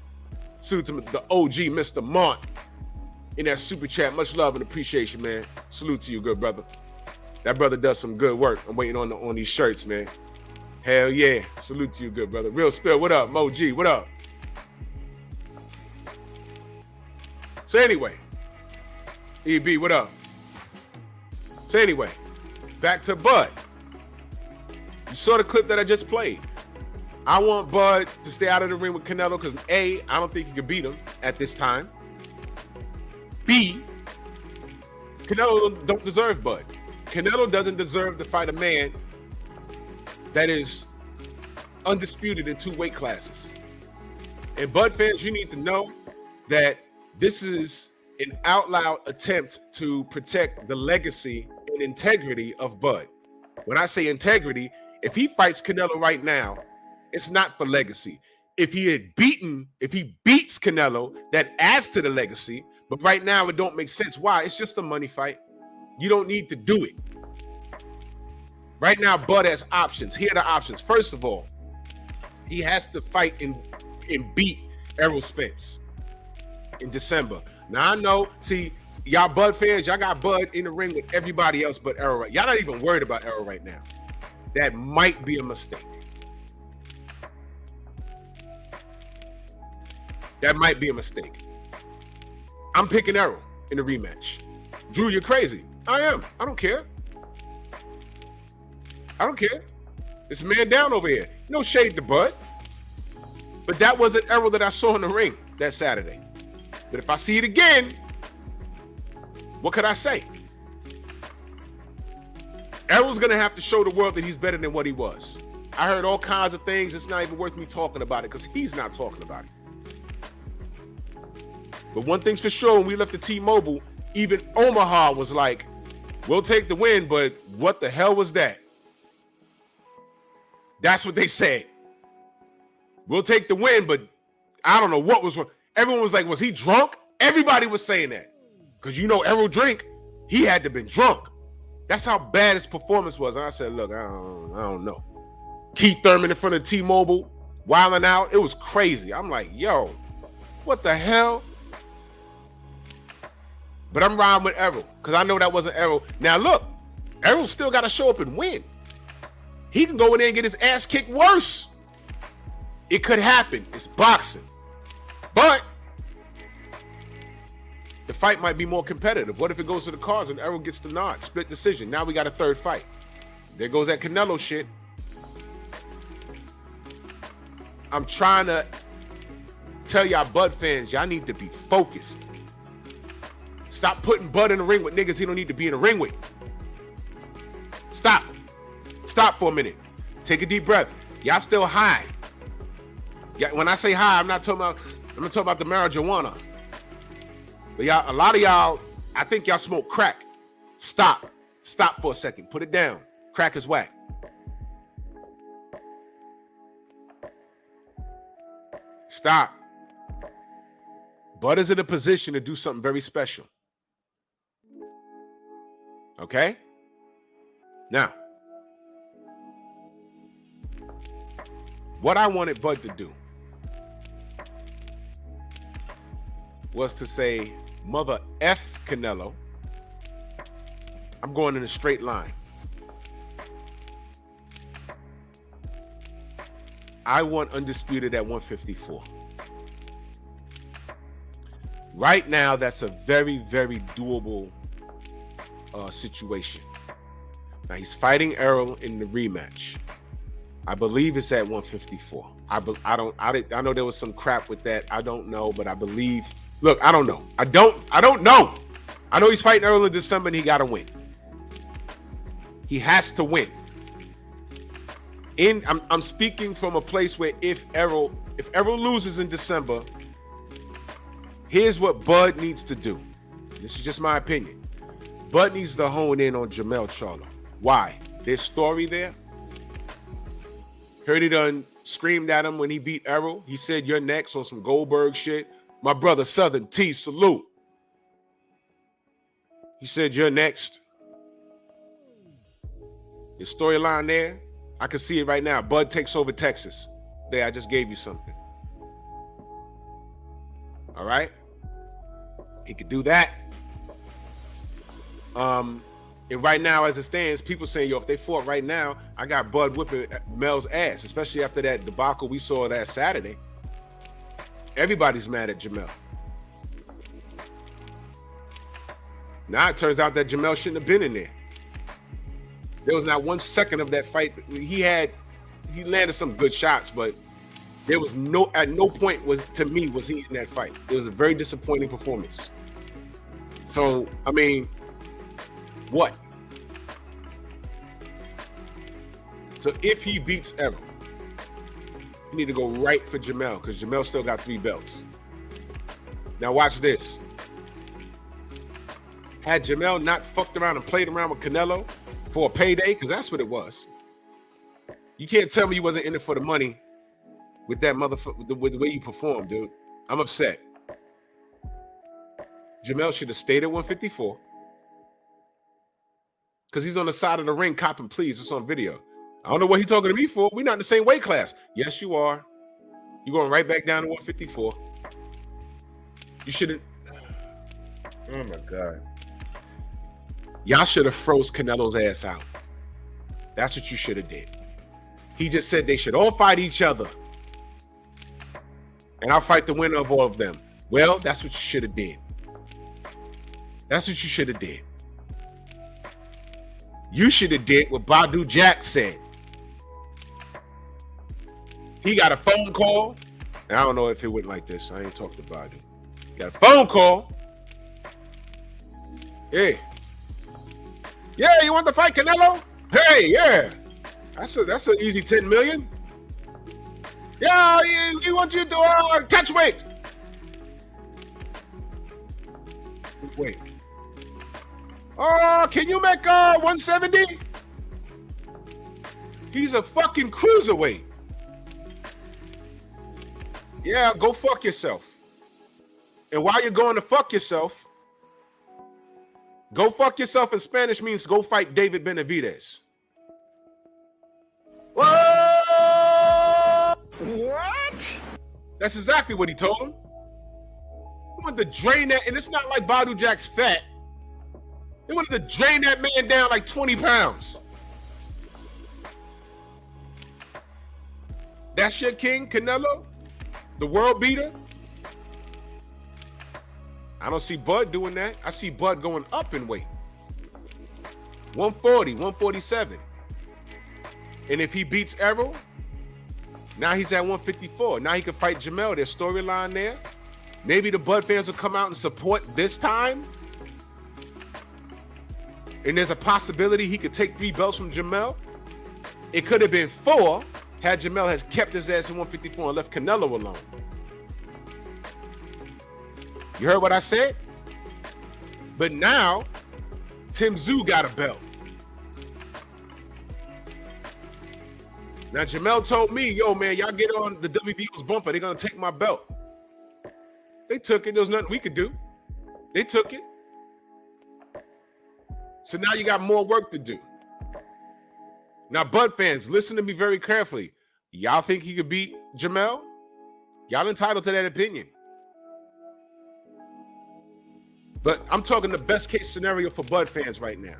salute to the OG, Mr. Mont, in that super chat. Much love and appreciation, man. Salute to you, good brother. That brother does some good work. I'm waiting on these shirts, man. Hell yeah. Salute to you, good brother. Real Spill, what up? Mo G, what up? So anyway, EB, what up? So anyway, back to Bud. You saw the clip that I just played. I want Bud to stay out of the ring with Canelo because A, I don't think he could beat him at this time. B, Canelo don't deserve Bud. Canelo doesn't deserve to fight a man that is undisputed in 2 weight classes. And Bud fans, you need to know that this is an out loud attempt to protect the legacy and integrity of Bud. When I say integrity, if he fights Canelo right now, it's not for legacy. If he beats Canelo, that adds to the legacy. But right now, it don't make sense. Why? It's just a money fight. You don't need to do it. Right now, Bud has options. Here are the options. First of all, he has to fight and beat Errol Spence in December. Now, I know, see, y'all Bud fans, y'all got Bud in the ring with everybody else but Errol. Right? Y'all not even worried about Errol right now. That might be a mistake. That might be a mistake. I'm picking Errol in the rematch. Drew, you're crazy. I am. I don't care. I don't care. It's a man down over here. No shade to Bud. But that wasn't Errol that I saw in the ring that Saturday. But if I see it again, what could I say? Errol's going to have to show the world that he's better than what he was. I heard all kinds of things. It's not even worth me talking about it because he's not talking about it. But one thing's for sure, when we left the T-Mobile, even Omaha was like, we'll take the win, but what the hell was that? That's what they said. We'll take the win, but I don't know what was wrong. Everyone was like, was he drunk? Everybody was saying that. Because you know Errol drink, he had to have been drunk. That's how bad his performance was. And I said, look, I don't know. Keith Thurman in front of T-Mobile, wilding out. It was crazy. I'm like, yo, what the hell? But I'm riding with Errol because I know that wasn't Errol. Now, look, Errol still got to show up and win. He can go in there and get his ass kicked worse. It could happen. It's boxing. But the fight might be more competitive. What if it goes to the cards and Errol gets the nod? Split decision. Now we got a third fight. There goes that Canelo shit. I'm trying to tell y'all Bud fans, y'all need to be focused. Stop putting Bud in the ring with niggas he don't need to be in the ring with. Stop. Stop for a minute. Take a deep breath. Y'all still high. Yeah, when I say high, I'm not talking about the marijuana. But y'all, a lot of y'all, I think y'all smoke crack. Stop. Stop for a second. Put it down. Crack is whack. Stop. Bud is in a position to do something very special. Okay? Now, what I wanted Bud to do was to say, mother F Canelo, I'm going in a straight line. I want undisputed at 154. Right now, that's a very, very doable situation. Now, he's fighting Errol in the rematch. I believe it's at 154. I know there was some crap with that. I don't know, but I believe. Look, I don't know. I don't know. I know he's fighting Errol in December and he got to win. He has to win. I'm speaking from a place where if Errol loses in December, here's what Bud needs to do. This is just my opinion. Bud needs to hone in on Jermell Charlo. Why? There's story there. Heard he done screamed at him when he beat Errol. He said, you're next on some Goldberg shit. My brother Southern T, salute. He said you're next. Your storyline there, I can see it right now. Bud takes over Texas. There, I just gave you something. All right? He could do that. And right now, as it stands, people saying, yo, if they fought right now, I got Bud whipping Mel's ass, especially after that debacle we saw that Saturday. Everybody's mad at Jamel. Now it turns out that Jamel shouldn't have been in there. There was not 1 second of that fight. He landed some good shots, but there was at no point was he in that fight. It was a very disappointing performance. So, I mean, what? So if he beats Errol, you need to go right for Jamel because Jamel still got 3 belts. Now watch this. Had Jamel not fucked around and played around with Canelo for a payday, because that's what it was. You can't tell me you wasn't in it for the money with that motherfucker, with the way you performed, dude. I'm upset. Jamel should have stayed at 154 because he's on the side of the ring copping pleas. It's on video. I don't know what he's talking to me for. We're not in the same weight class. Yes, you are. You're going right back down to 154. You shouldn't. Oh, my God. Y'all should have froze Canelo's ass out. That's what you should have did. He just said they should all fight each other. And I'll fight the winner of all of them. Well, that's what you should have did. That's what you should have did. You should have did what Badu Jack said. He got a phone call. And I don't know if it went like this. I ain't talked to Badu. He got a phone call. Hey. Yeah, you want to fight Canelo? Hey, yeah. That's an easy 10 million. Yeah, he wants you to catch weight. Wait. Can you make 170? He's a fucking cruiserweight. Yeah, go fuck yourself. And while you're going to fuck yourself, go fuck yourself in Spanish means go fight David Benavidez. Whoa! What? That's exactly what he told him. He wanted to drain that, and it's not like Badu Jack's fat. They wanted to drain that man down like 20 pounds. That's your king, Canelo? The world beater? I don't see Bud doing that. I see Bud going up in weight. 140, 147. And if he beats Errol, now he's at 154. Now he can fight Jamel. There's storyline there. Maybe the Bud fans will come out and support this time. And there's a possibility he could take 3 belts from Jamel. It could have been 4 had Jamel has kept his ass at 154 and left Canelo alone. You heard what I said? But now, Tim Tszyu got a belt. Now, Jamel told me, yo, man, y'all get on the WBO's bumper. They're going to take my belt. They took it. There was nothing we could do. They took it. So now you got more work to do. Now, Bud fans, listen to me very carefully. Y'all think he could beat Jamel? Y'all entitled to that opinion. But I'm talking the best case scenario for Bud fans right now.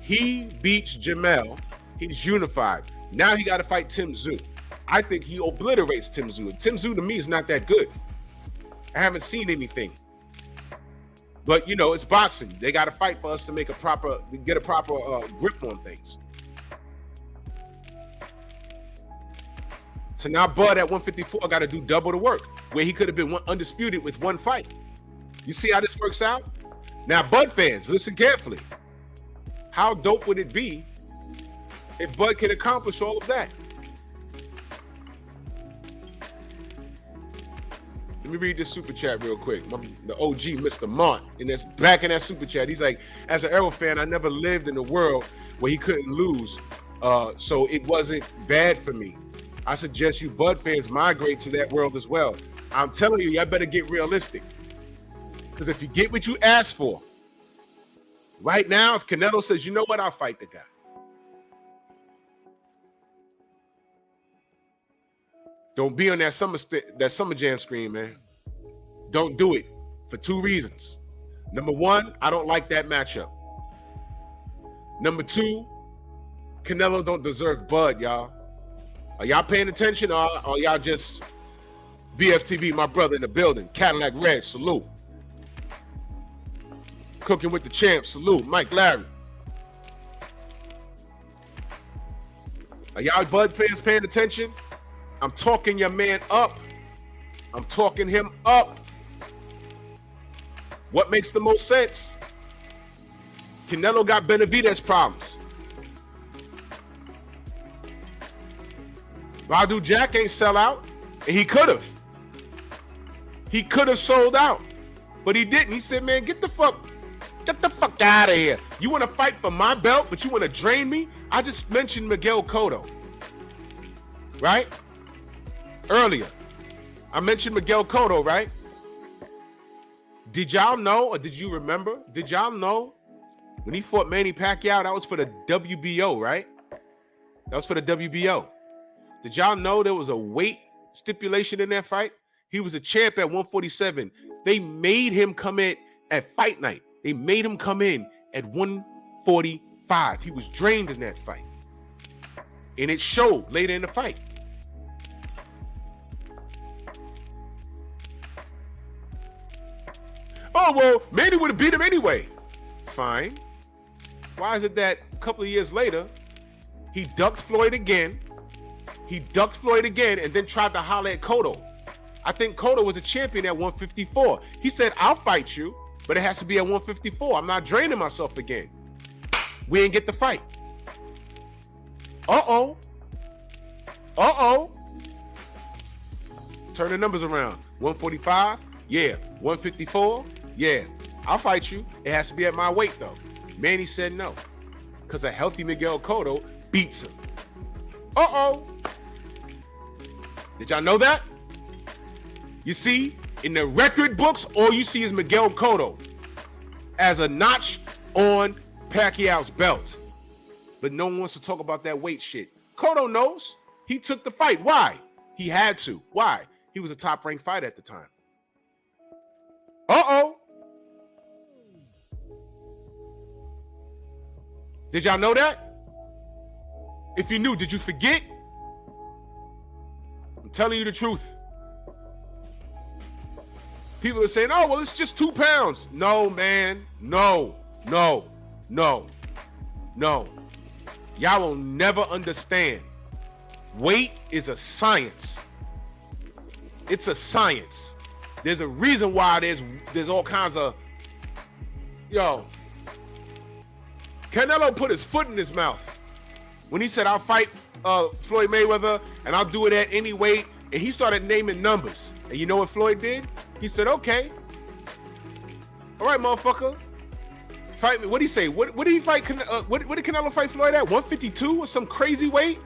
He beats Jamel. He's unified. Now he got to fight Tim Tszyu. I think he obliterates Tim Tszyu. Tim Tszyu to me is not that good. I haven't seen anything. But, you know, it's boxing. They got to fight for us to get a proper grip on things. So now Bud at 154 got to do double the work, where he could have been undisputed with 1 fight. You see how this works out? Now, Bud fans, listen carefully. How dope would it be if Bud can accomplish all of that? Let me read this super chat real quick. The OG, Mr. Mont, and that's back in that super chat. He's like, as an Errol fan, I never lived in a world where he couldn't lose, so it wasn't bad for me. I suggest you Bud fans migrate to that world as well. I'm telling you, y'all better get realistic. Because if you get what you asked for, right now, if Canelo says, you know what, I'll fight the guy. Don't be on that summer jam screen, man. Don't do it for 2 reasons. Number 1, I don't like that matchup. Number 2, Canelo don't deserve Bud, y'all. Are y'all paying attention, or y'all just BFTV, my brother in the building? Cadillac Red, salute. Cooking with the champ, salute. Mike Larry. Are y'all Bud fans paying attention? I'm talking your man up. I'm talking him up. What makes the most sense? Canelo got Benavidez problems. Radu Jack ain't sell out, and he could have. He could have sold out, but he didn't. He said, man, get the fuck out of here. You want to fight for my belt, but you want to drain me? I just mentioned Miguel Cotto, right? Earlier, I mentioned Miguel Cotto, right? Did y'all know, or did you remember? Did y'all know when he fought Manny Pacquiao, that was for the WBO, right? That was for the WBO. Did y'all know there was a weight stipulation in that fight? He was a champ at 147. They made him come in at fight night. They made him come in at 145. He was drained in that fight. And it showed later in the fight. Oh, well, Manny would have beat him anyway. Fine. Why is it that a couple of years later, he ducked Floyd again, and then tried to holler at Cotto? I think Cotto was a champion at 154. He said, I'll fight you, but it has to be at 154. I'm not draining myself again. We didn't get the fight. Uh-oh. Turn the numbers around. 145? Yeah. 154? Yeah. I'll fight you. It has to be at my weight, though. Manny said no, because a healthy Miguel Cotto beats him. Uh-oh. Did y'all know that? You see, in the record books, all you see is Miguel Cotto as a notch on Pacquiao's belt. But no one wants to talk about that weight shit. Cotto knows. He took the fight. Why? He had to. Why? He was a top-ranked fighter at the time. Uh-oh. Did y'all know that? If you knew, did you forget? I'm telling you the truth. People are saying, oh, well, it's just 2 pounds. No, man. No. Y'all will never understand. Weight is a science. It's a science. There's a reason why there's all kinds of, Canelo put his foot in his mouth when he said, I'll fight Floyd Mayweather and I'll do it at any weight. And he started naming numbers. And you know what Floyd did? He said, okay. All right, motherfucker. Fight me. What did he say? What did he fight? What did Canelo fight Floyd at? 152 or some crazy weight?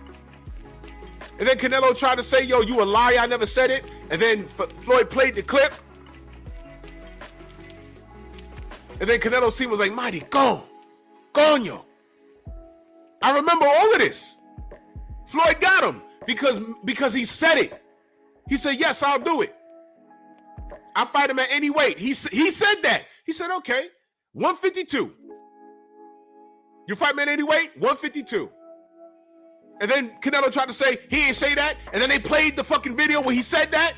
And then Canelo tried to say, yo, you a liar. I never said it. And then Floyd played the clip. And then Canelo was like, mighty, coño. I remember all of this. Floyd got him because he said it. He said, yes, I'll do it. I'll fight him at any weight. He said that. He said, okay, 152. You fight me at any weight? 152. And then Canelo tried to say he ain't say that. And then they played the fucking video where he said that.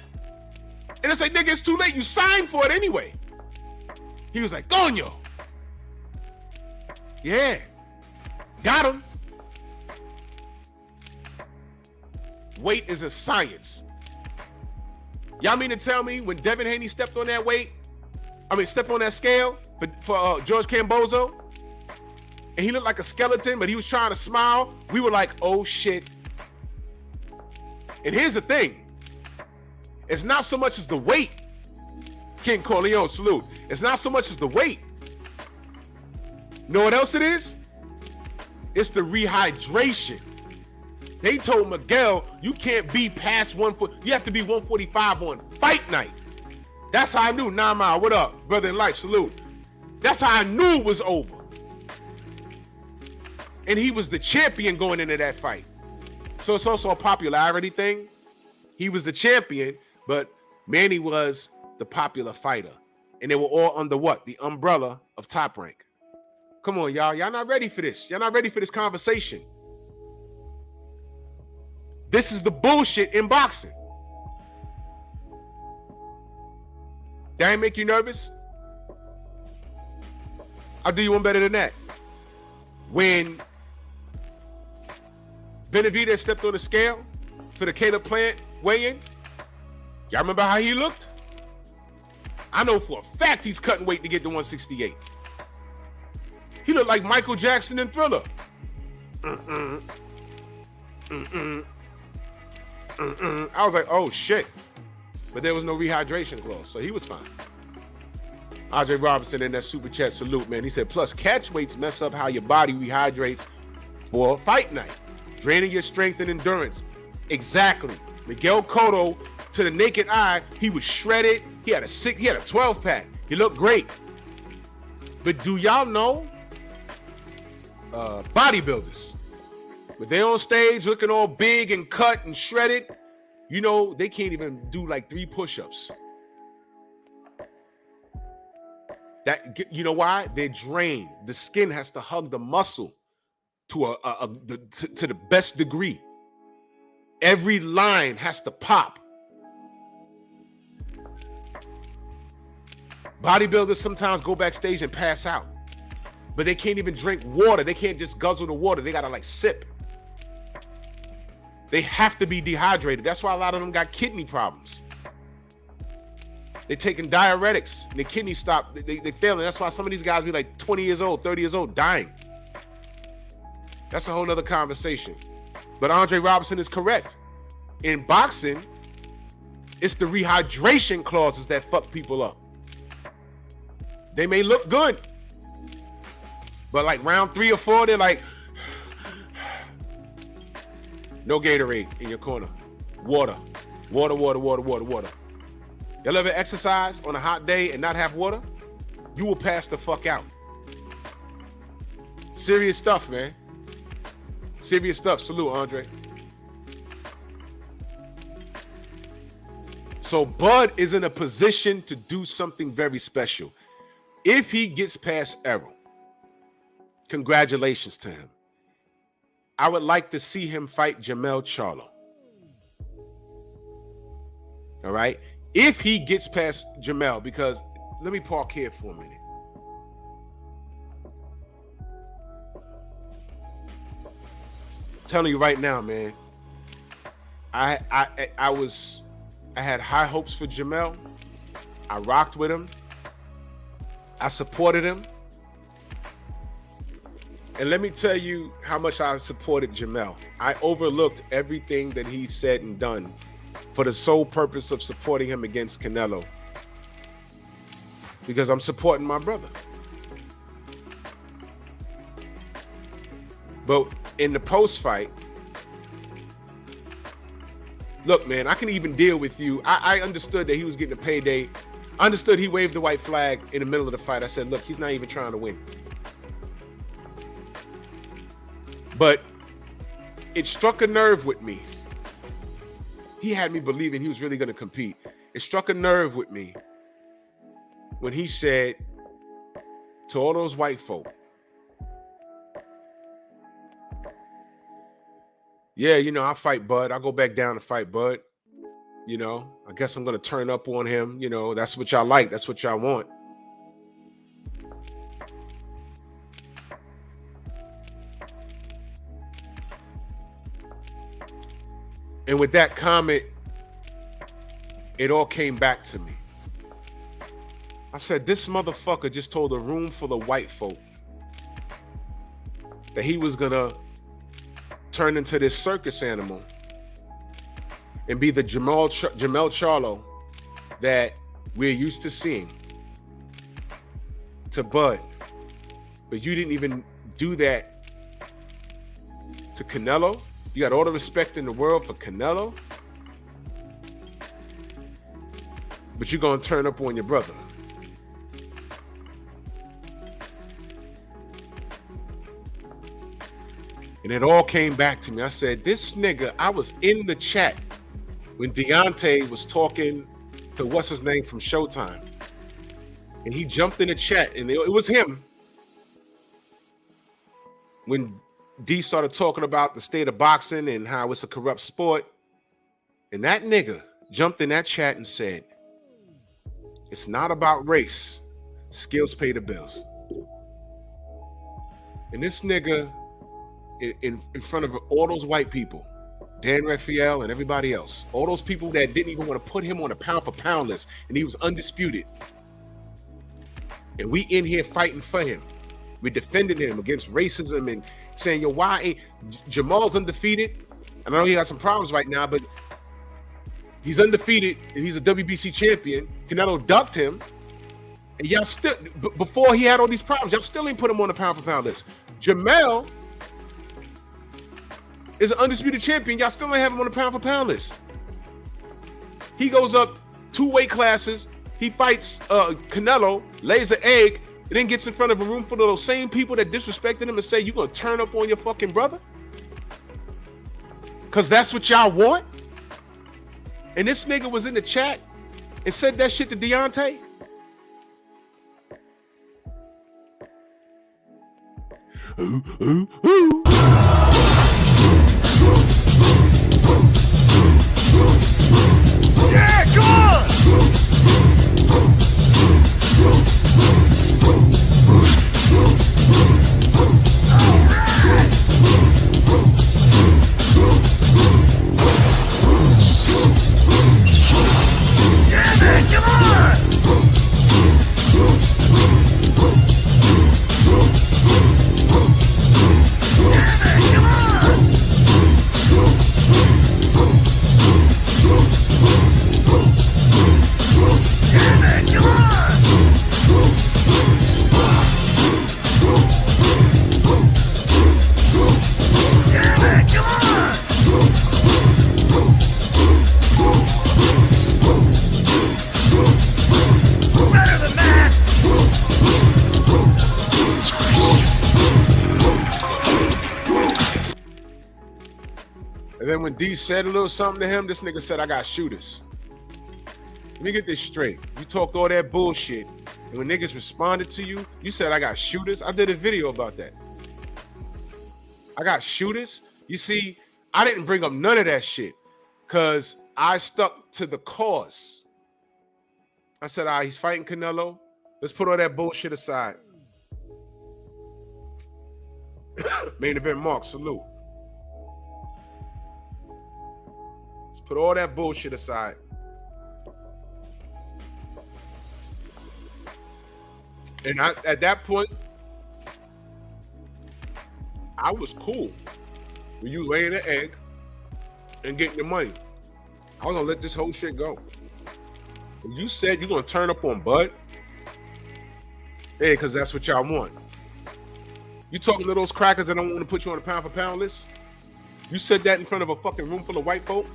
And it's like, nigga, it's too late. You signed for it anyway. He was like, coño. Yeah. Got him. Weight is a science. Y'all mean to tell me when Devin Haney stepped on that stepped on that scale for George Cambozo, and he looked like a skeleton, but he was trying to smile, we were like, oh shit. And here's the thing. It's not so much as the weight. King Corleone, salute. It's not so much as the weight. Know what else it is? It's the rehydration. They told Miguel, you can't be past 140. You have to be 145 on fight night. That's how I knew. 9 Mile, what up? Brother in life, salute. That's how I knew it was over. And he was the champion going into that fight. So it's also a popularity thing. He was the champion, but Manny was the popular fighter. And they were all under what? The umbrella of Top Rank. Come on, y'all. Y'all not ready for this. Y'all not ready for this conversation. This is the bullshit in boxing. That ain't make you nervous? I'll do you one better than that. When Benavidez stepped on the scale for the Caleb Plant weigh-in, y'all remember how he looked? I know for a fact he's cutting weight to get to 168. He looked like Michael Jackson in Thriller. I was like, oh shit. But there was no rehydration clause, so he was fine. Andre Robinson in that super chat, salute, man. He said, plus catch weights mess up how your body rehydrates for a fight night, draining your strength and endurance. Exactly. Miguel Cotto, to the naked eye, he was shredded. He had a 12-pack. He looked great. But do y'all know bodybuilders, when they're on stage looking all big and cut and shredded, you know, they can't even do like 3 push-ups. That, you know why? They're drained. The skin has to hug the muscle to to the best degree. Every line has to pop. Bodybuilders sometimes go backstage and pass out, but they can't even drink water. They can't just guzzle the water. They gotta like sip. They have to be dehydrated. That's why a lot of them got kidney problems. They're taking diuretics and their kidneys stop. They failing. That's why some of these guys be like 20 years old, 30 years old, dying. That's a whole nother conversation. But Andre Robinson is correct. In boxing, it's the rehydration clauses that fuck people up. They may look good, but like round 3 or 4, they're like, no Gatorade in your corner. Water. Y'all ever exercise on a hot day and not have water? You will pass the fuck out. Serious stuff, man. Serious stuff. Salute, Andre. So Bud is in a position to do something very special. If he gets past Errol, congratulations to him. I would like to see him fight Jermell Charlo. All right? If he gets past Jermell, because let me park here for a minute. I'm telling you right now, man. I had high hopes for Jermell. I rocked with him. I supported him. And let me tell you how much I supported Jermell. I overlooked everything that he said and done for the sole purpose of supporting him against Canelo. Because I'm supporting my brother. But in the post-fight, look, man, I can even deal with you. I understood that he was getting a payday. I understood he waved the white flag in the middle of the fight. I said, look, he's not even trying to win. But it struck a nerve with me. He had me believing he was really going to compete. It struck a nerve with me when he said to all those white folk, yeah, you know, I'll fight Bud. I'll go back down to fight Bud. You know, I guess I'm going to turn up on him. You know, that's what y'all like. That's what y'all want. And with that comment, it all came back to me. I said, this motherfucker just told a room full of white folk that he was going to turn into this circus animal and be the Jermell Charlo that we're used to seeing to Bud. But you didn't even do that to Canelo. You got all the respect in the world for Canelo. but you're gonna turn up on your brother. And it all came back to me. I said, this nigga, I was in the chat when Deontay was talking to what's his name from Showtime. And he jumped in the chat, and it was him. When D started talking about the state of boxing and how it's a corrupt sport. And that nigga jumped in that chat and said, it's not about race. Skills pay the bills. And this nigga, in front of all those white people, Dan Raphael and everybody else, all those people that didn't even want to put him on a pound for pound list, and he was undisputed. And we in here fighting for him. We're defending him against racism and saying, yo, why ain't Jamal's undefeated? And I know he got some problems right now, but he's undefeated and he's a WBC champion. Canelo ducked him. And y'all still, before he had all these problems, y'all still ain't put him on the pound for pound list. Jamel is an undisputed champion. Y'all still ain't have him on the pound for pound list. He goes up 2 weight classes. He fights Canelo, lays an egg, and then gets in front of a room full of those same people that disrespected him and say, you gonna turn up on your fucking brother? Because that's what y'all want? And this nigga was in the chat and said that shit to Deontay? Yeah, come on! Yeah, man, come on! Yeah, man, come on! Yeah, man, come on! Yeah, man, come on! Better than that! And then when D said a little something to him, this nigga said, I got shooters. Let me get this straight. You talked all that bullshit, and when niggas responded to you, you said, I got shooters. I did a video about that. I got shooters. You see, I didn't bring up none of that shit because I stuck to the cause. I said, all right, he's fighting Canelo. Let's put all that bullshit aside. Main event mark, salute. Let's put all that bullshit aside. And at that point, I was cool with you laying the egg and getting your money. I was gonna let this whole shit go. When you said you're gonna turn up on Bud, hey, because that's what y'all want. You talking to those crackers that don't want to put you on a pound for pound list? You said that in front of a fucking room full of white folk?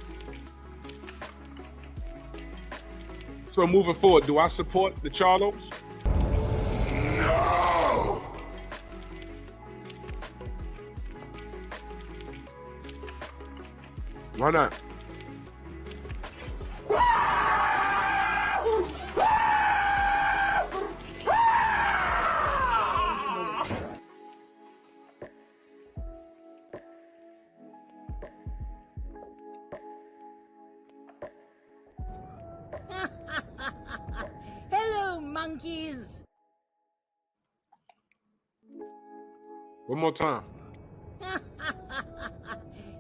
So moving forward, do I support the Charlos? No! Why not? Hello, monkeys. One more time.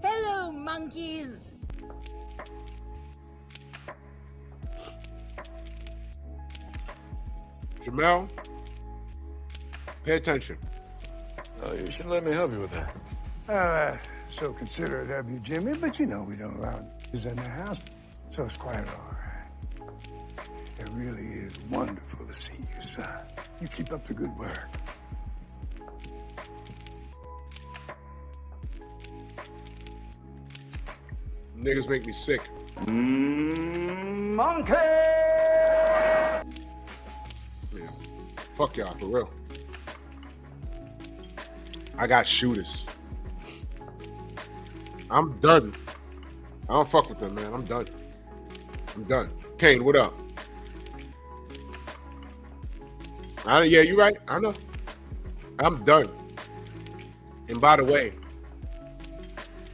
Hello, monkeys. Jamel, pay attention. Oh, you should let me help you with that. So considerate of you, Jimmy, but you know we don't allow kids in the house, so it's quite all right. It really is wonderful to see you, son. You keep up the good work. Niggas make me sick. Monkey! Fuck y'all, for real. I got shooters. I'm done. I don't fuck with them, man. I'm done. Kane, what up? Yeah, you're right. I know. I'm done. And by the way,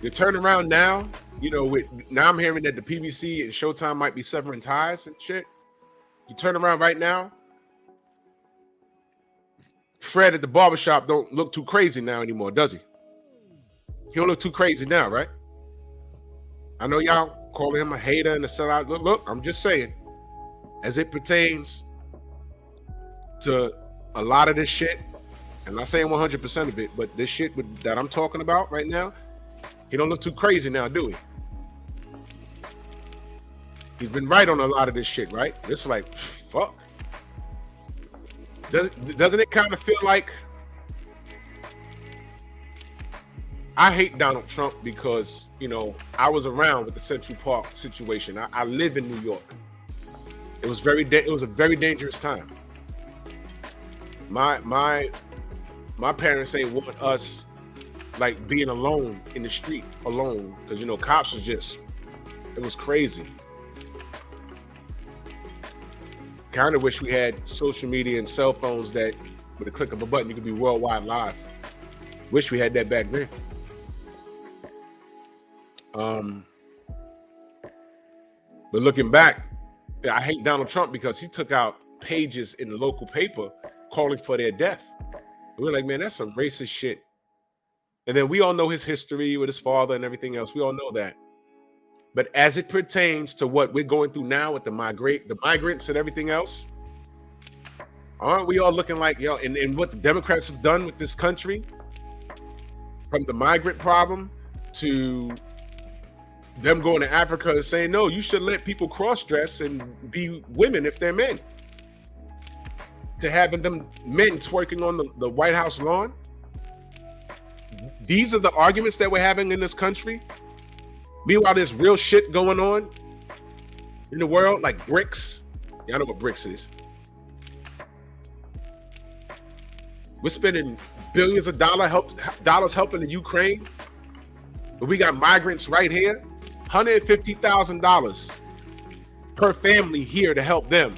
the turnaround now, you know, now I'm hearing that the PBC and Showtime might be severing ties and shit. You turn around right now, Fred at the barbershop don't look too crazy now anymore, does he? He don't look too crazy now, right? I know y'all calling him a hater and a sellout. Look, I'm just saying, as it pertains to a lot of this shit, I'm not saying 100% of it, but this shit that I'm talking about right now, he don't look too crazy now, do he? He's been right on a lot of this shit, right? It's like, fuck. Doesn't it kind of feel like I hate Donald Trump because, you know, I was around with the Central Park situation. I live in New York. It was a very dangerous time. My parents ain't want us like being alone in the street alone because, you know, cops was just, it was crazy. Kind of wish we had social media and cell phones that with a click of a button you could be worldwide live. Wish we had that back then. But looking back, I hate Donald Trump because he took out pages in the local paper calling for their death. And we're like, man, that's some racist shit. And then we all know his history with his father and everything else. We all know that. But as it pertains to what we're going through now with the migrants and everything else, aren't we all looking like, yo, and what the Democrats have done with this country, from the migrant problem to them going to Africa and saying, no, you should let people cross-dress and be women if they're men, to having them men twerking on the White House lawn. These are the arguments that we're having in this country. Meanwhile, there's real shit going on in the world, like BRICS. Y'all know what BRICS is. We're spending billions of dollars helping the Ukraine, but we got migrants right here. $150,000 per family here to help them.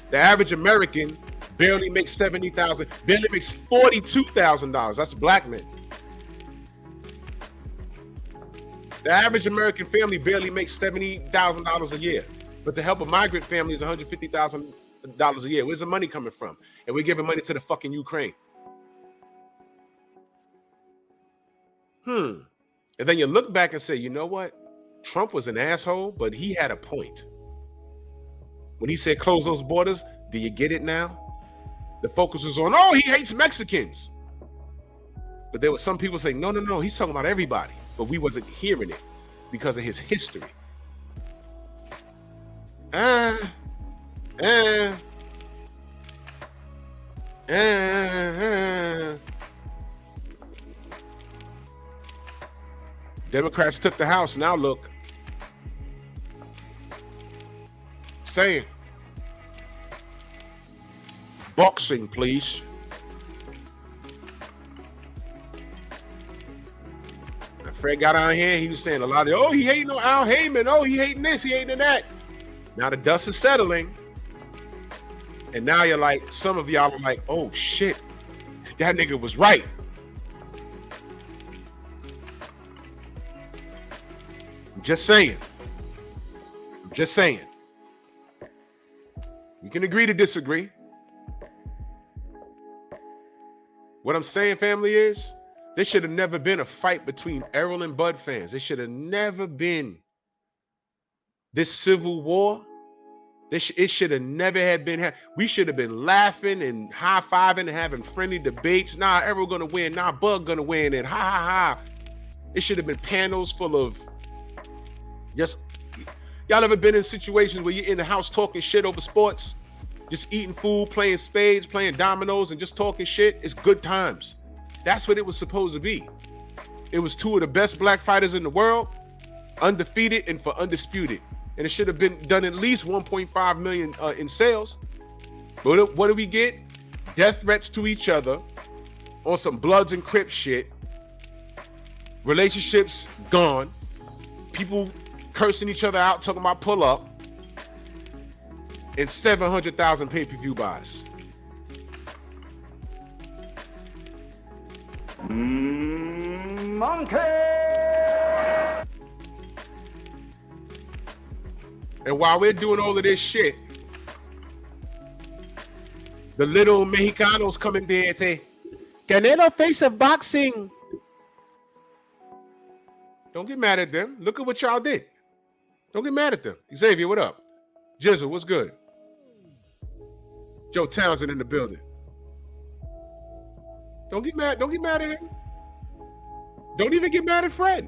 The average American barely makes $70,000, barely makes $42,000. That's black men. The average American family barely makes $70,000 a year, but to help a migrant family is $150,000 a year. Where's the money coming from? And we're giving money to the fucking Ukraine. And then you look back and say, you know what? Trump was an asshole, but he had a point. When he said close those borders, do you get it now? The focus was on, oh, he hates Mexicans. But there were some people saying, no, he's talking about everybody. But we wasn't hearing it because of his history. Democrats took the House. Now look. Saying. Boxing, please. Fred got on here, he was saying a lot of, oh, he hating on Al Heyman, oh, he hating this, he hating that. Now the dust is settling. And now you're like, some of y'all are like, oh shit, that nigga was right. I'm just saying. You can agree to disagree. What I'm saying, family, is there should have never been a fight between Errol and Bud fans. There should have never been this civil war. It should have never had been. We should have been laughing and high-fiving and having friendly debates. Nah, Errol gonna win. Nah, Bud gonna win. And ha ha ha. It should have been panels full of just. Y'all ever been in situations where you're in the house talking shit over sports, just eating food, playing spades, playing dominoes, and just talking shit? It's good times. That's what it was supposed to be. It was two of the best black fighters in the world, undefeated and for undisputed. And it should have been done at least 1.5 million in sales. But what do we get? death threats to each other on some Bloods and Crips shit. Relationships gone. People cursing each other out, talking about pull up. And 700,000 pay-per-view buys. Monkey! And while we're doing all of this shit, the little Mexicanos come in there and say, Canelo face of boxing. Don't get mad at them. Look at what y'all did. Don't get mad at them. Xavier, what up? Jizzle, what's good? Joe Townsend in the building. Don't get mad. Don't get mad at him. Don't even get mad at Fred.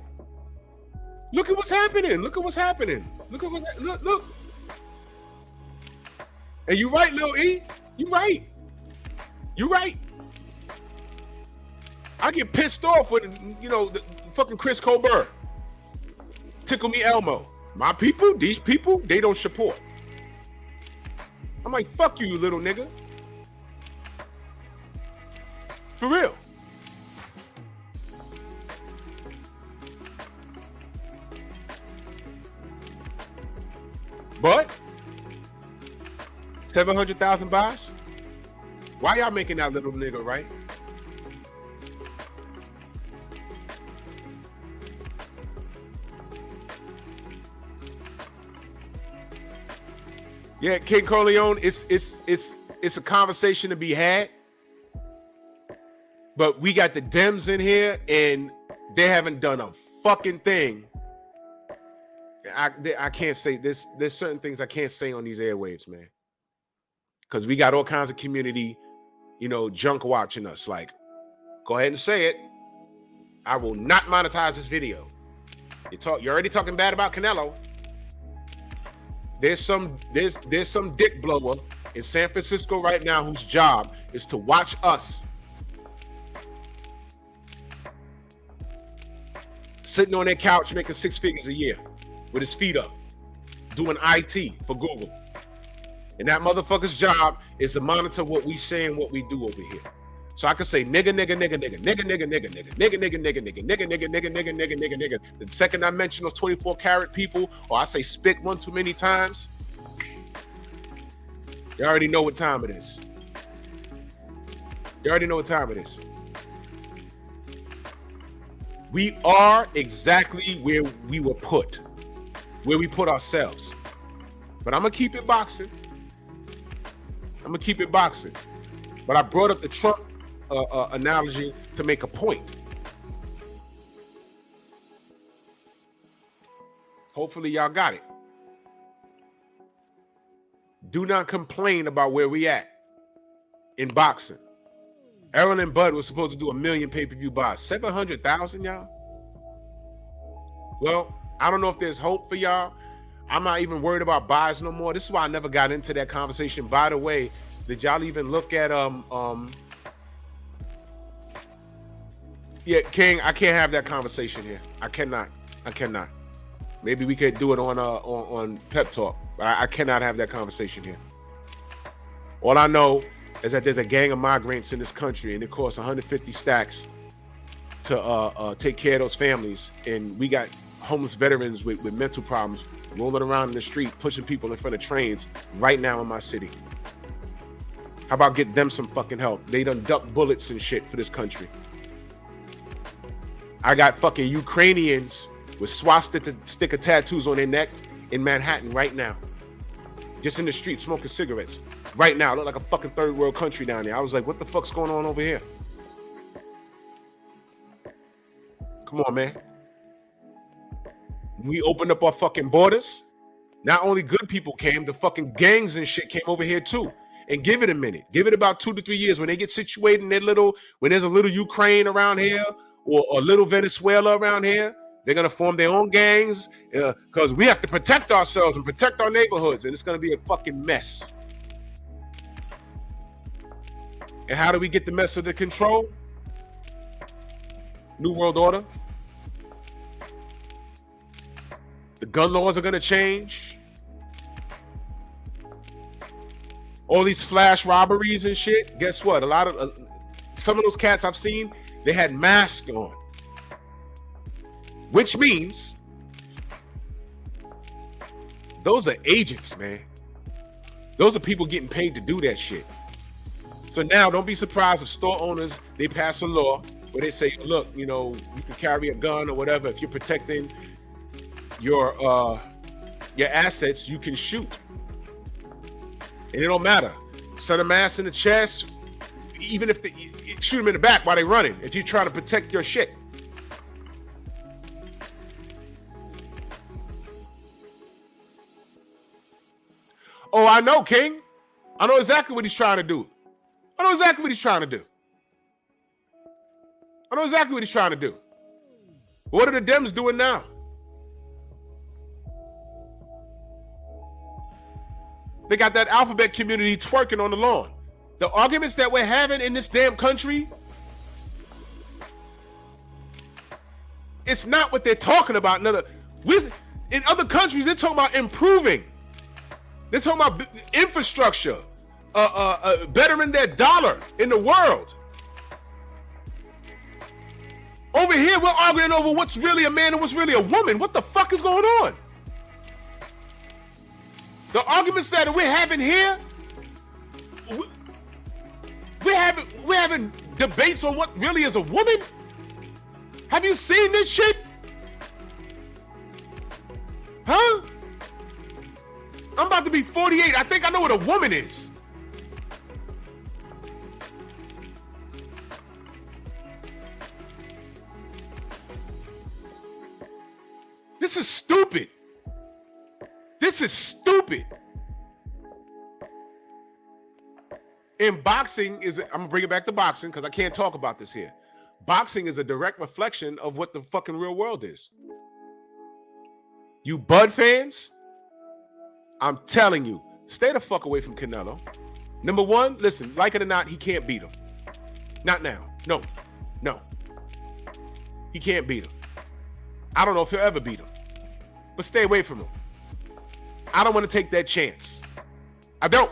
Look at what's happening. Look at what's happening. Look at what's look. And you right, Lil E. You right. You right. I get pissed off with, the fucking Chris Colbert. Tickle me Elmo. My people, these people, they don't support. I'm like, fuck you, little nigga. For real. But 700,000 buys? Why y'all making that little nigga, right? Yeah, King Corleone, it's a conversation to be had. But we got the Dems in here, and they haven't done a fucking thing. I can't say this. There's certain things I can't say on these airwaves, man. Because we got all kinds of community, junk watching us. Like, go ahead and say it. I will not monetize this video. You're already talking bad about Canelo. There's some dick blower in San Francisco right now whose job is to watch us sitting on their couch making 6 figures a year with his feet up, doing IT for Google. And that motherfucker's job is to monitor what we say and what we do over here. So I could say nigga, nigga, nigga, nigga, nigga, nigga, nigga, nigga, nigga, nigga, nigga, nigga, nigga, nigga, nigga, nigga, nigga, nigga, nigga. The second I mention those 24 karat people, or I say spit one too many times, you already know what time it is. You already know what time it is. We are exactly where we were put, where we put ourselves. But I'm gonna keep it boxing. But I brought up the Trump analogy to make a point. Hopefully y'all got it. Do not complain about where we at in boxing. Errol and Bud was supposed to do 1 million pay-per-view buys. 700,000, y'all? Well, I don't know if there's hope for y'all. I'm not even worried about buys no more. This is why I never got into that conversation. By the way, did y'all even look at yeah, King, I can't have that conversation here. I cannot. Maybe we could do it on Pep Talk. I cannot have that conversation here. All I know is that there's a gang of migrants in this country, and it costs 150 stacks to take care of those families. And we got homeless veterans with mental problems rolling around in the street, pushing people in front of trains right now in my city. How about get them some fucking help? They done ducked bullets and shit for this country. I got fucking Ukrainians with swastika tattoos on their neck in Manhattan right now. Just in the street smoking cigarettes. Right now, look like a fucking third world country down there. I was like, what the fuck's going on over here? Come on, man. We opened up our fucking borders. Not only good people came, the fucking gangs and shit came over here too. And give it a minute. Give it about 2 to 3 years when they get situated in when there's a little Ukraine around here or a little Venezuela around here, they're going to form their own gangs because we have to protect ourselves and protect our neighborhoods. And it's going to be a fucking mess. And how do we get the mess under control? New World Order. The gun laws are going to change. all these flash robberies and shit. Guess what? Some of those cats I've seen, they had masks on, which means those are agents, man. Those are people getting paid to do that shit. So now don't be surprised if store owners, they pass a law where they say, look, you can carry a gun or whatever. If you're protecting your assets, you can shoot. And it don't matter. Set a mask in the chest, even if shoot them in the back while they're running, if you're trying to protect your shit. Oh, I know, King. I know exactly what he's trying to do. What are the Dems doing now? They got that alphabet community twerking on the lawn. The arguments that we're having in this damn country, it's not what they're talking about. In other countries, they're talking about improving. They're talking about infrastructure, bettering their dollar in the world. Over here, we're arguing over what's really a man and what's really a woman. What the fuck is going on? The arguments that we're having here, we're having debates on what really is a woman. Have you seen this shit? Huh? I'm about to be 48. I think I know what a woman is. This is stupid. And boxing I'm gonna bring it back to boxing because I can't talk about this here. Boxing is a direct reflection of what the fucking real world is. You Bud fans, I'm telling you, stay the fuck away from Canelo. Number one, listen, like it or not, he can't beat him. Not now. No. He can't beat him. I don't know if he'll ever beat him. But stay away from him. I don't want to take that chance. I don't.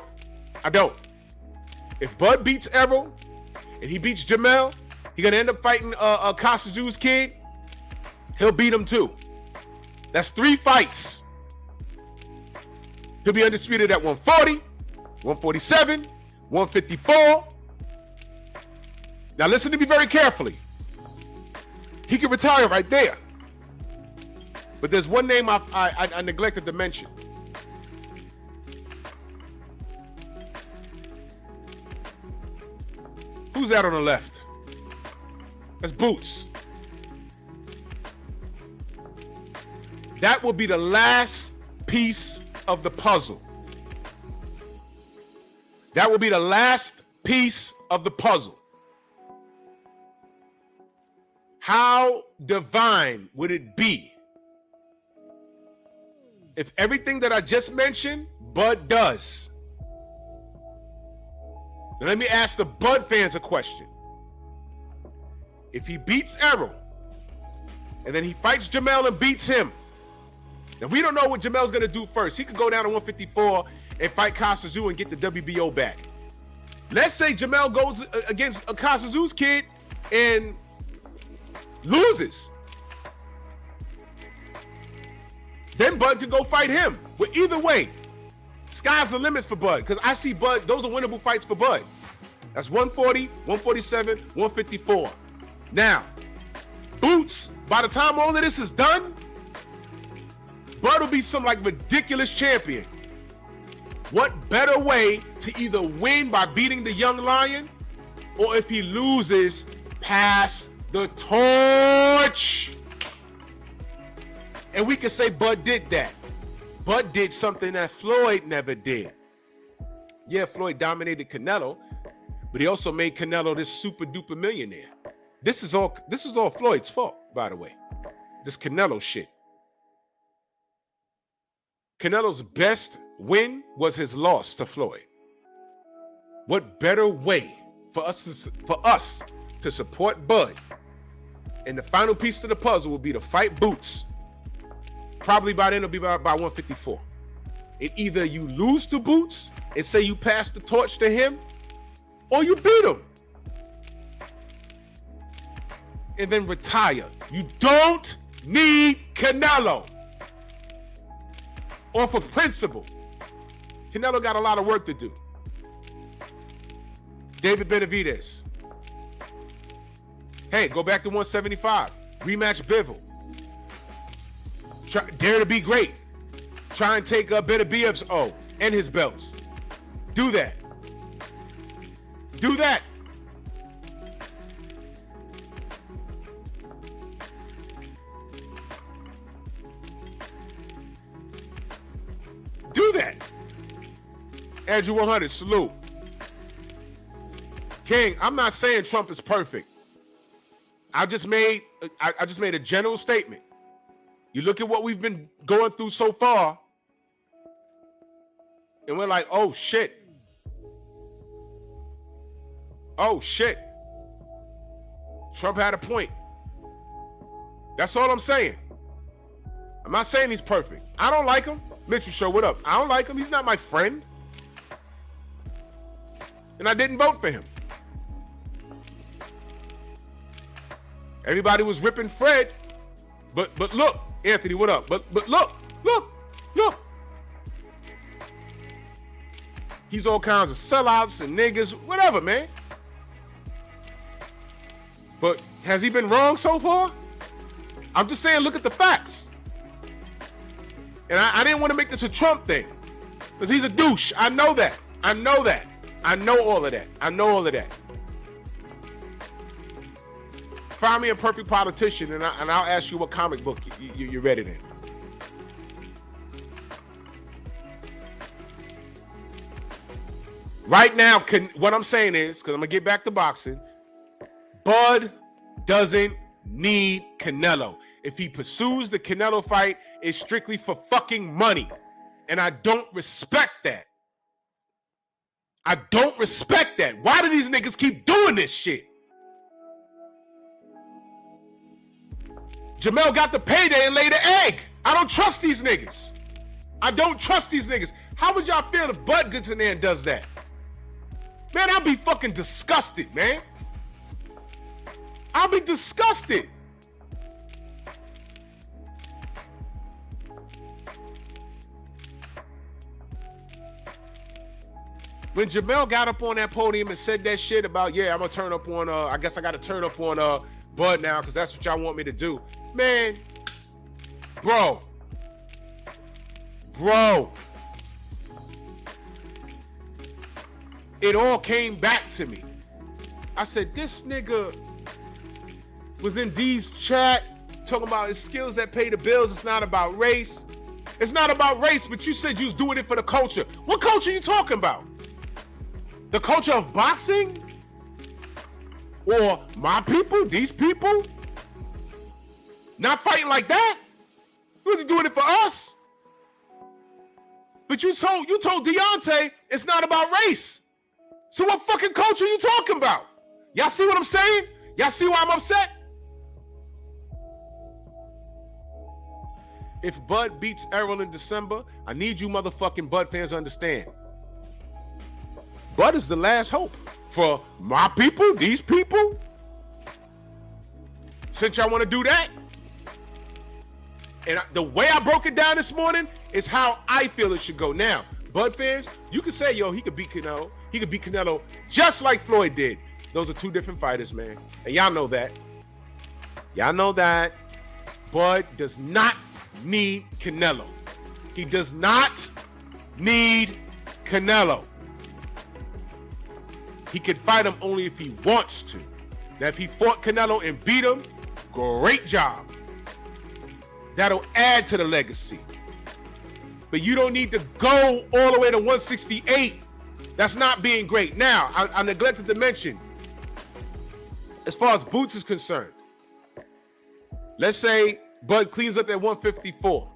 If Bud beats Errol and he beats Jamel, he's going to end up fighting Costazu's kid. He'll beat him too. That's 3 fights. He'll be undisputed at 140, 147, 154. Now listen to me very carefully. He can retire right there. But there's one name I neglected to mention. Who's that on the left? That's Boots. That will be the last piece of the puzzle. That will be the last piece of the puzzle. How divine would it be if everything that I just mentioned, Bud does? Now let me ask the Bud fans a question. If he beats Errol, and then he fights Jamel and beats him, and we don't know what Jamel's going to do first. He could go down to 154 and fight Costazu and get the WBO back. Let's say Jamel goes against Costazu's kid and loses. Then Bud could go fight him. But either way, sky's the limit for Bud, because I see Bud, those are winnable fights for Bud. That's 140, 147, 154. Now, Boots, by the time all of this is done, Bud will be some ridiculous champion. What better way to either win by beating the young lion, or if he loses, pass the torch? And we can say Bud did that. Bud did something that Floyd never did. Yeah, Floyd dominated Canelo, but he also made Canelo this super duper millionaire. This is all Floyd's fault, by the way. This Canelo shit. Canelo's best win was his loss to Floyd. What better way for us to support Bud? And the final piece of the puzzle will be to fight Boots. Probably by then it'll be by 154. And either you lose to Boots and say you pass the torch to him, or you beat him. And then retire. You don't need Canelo. Or for principle. Canelo got a lot of work to do. David Benavidez. Hey, go back to 175. Rematch Bivol. Dare to be great. Try and take Benaviev's O and his belts. Do that. Do that. Do that. Andrew 100, salute. King, I'm not saying Trump is perfect. I just made a general statement. You look at what we've been going through so far, and we're like, oh shit. Oh shit. Trump had a point. That's all I'm saying. I'm not saying he's perfect. I don't like him. Mitchell Show, what up? I don't like him. He's not my friend. And I didn't vote for him. Everybody was ripping Fred. But look, Anthony, what up? But look. He's all kinds of sellouts and niggas, whatever, man. But has he been wrong so far? I'm just saying, look at the facts. And I didn't want to make this a Trump thing. Because he's a douche. I know that. I know all of that. Find me a perfect politician, and I'll ask you what comic book you read it in. Right now, what I'm saying is, because I'm going to get back to boxing, Bud doesn't need Canelo. If he pursues the Canelo fight, it's strictly for fucking money. And I don't respect that. I don't respect that. Why do these niggas keep doing this shit? Jamel got the payday and laid the egg. I don't trust these niggas. How would y'all feel if Bud gets in there and does that? Man, I'll be fucking disgusted, man. I'll be disgusted. When Jamel got up on that podium and said that shit about, yeah, I'm gonna turn up on, I guess I gotta turn up on Bud now because that's what y'all want me to do. Man, bro. It all came back to me. I said, this nigga was in D's chat talking about his skills that pay the bills. It's not about race. It's not about race, but you said you was doing it for the culture. What culture are you talking about? The culture of boxing? Or my people, these people? Not fighting like that? He wasn't doing it for us. But you told Deontay it's not about race. So what fucking culture are you talking about? Y'all see what I'm saying? Y'all see why I'm upset? If Bud beats Errol in December, I need you motherfucking Bud fans to understand. Bud is the last hope for my people, these people. Since y'all want to do that, and the way I broke it down this morning is how I feel it should go. Now, Bud fans, you can say, yo, he could beat Canelo. He could beat Canelo just like Floyd did. Those are two different fighters, man. And y'all know that. Bud does not need Canelo. He does not need Canelo. He can fight him only if he wants to. Now, if he fought Canelo and beat him, great job. That'll add to the legacy. But you don't need to go all the way to 168. That's not being great. Now, I neglected to mention, as far as Boots is concerned, let's say Bud cleans up at 154.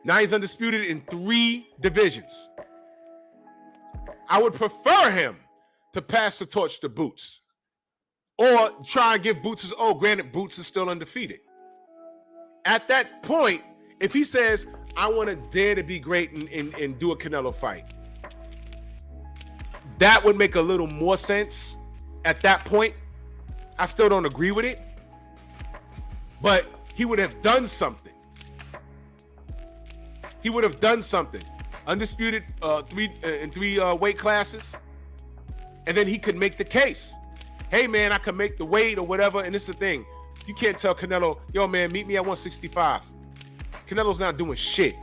Now he's undisputed in 3 divisions. I would prefer him to pass the torch to Boots. Or try and give Boots his, granted, Boots is still undefeated. At that point, if he says, I want to dare to be great and do a Canelo fight. That would make a little more sense at that point. I still don't agree with it, but he would have done something. He would have done something. Undisputed three weight classes, and then he could make the case. Hey man, I can make the weight or whatever. And this is the thing. You can't tell Canelo, yo man, meet me at 165. Canelo's not doing shit.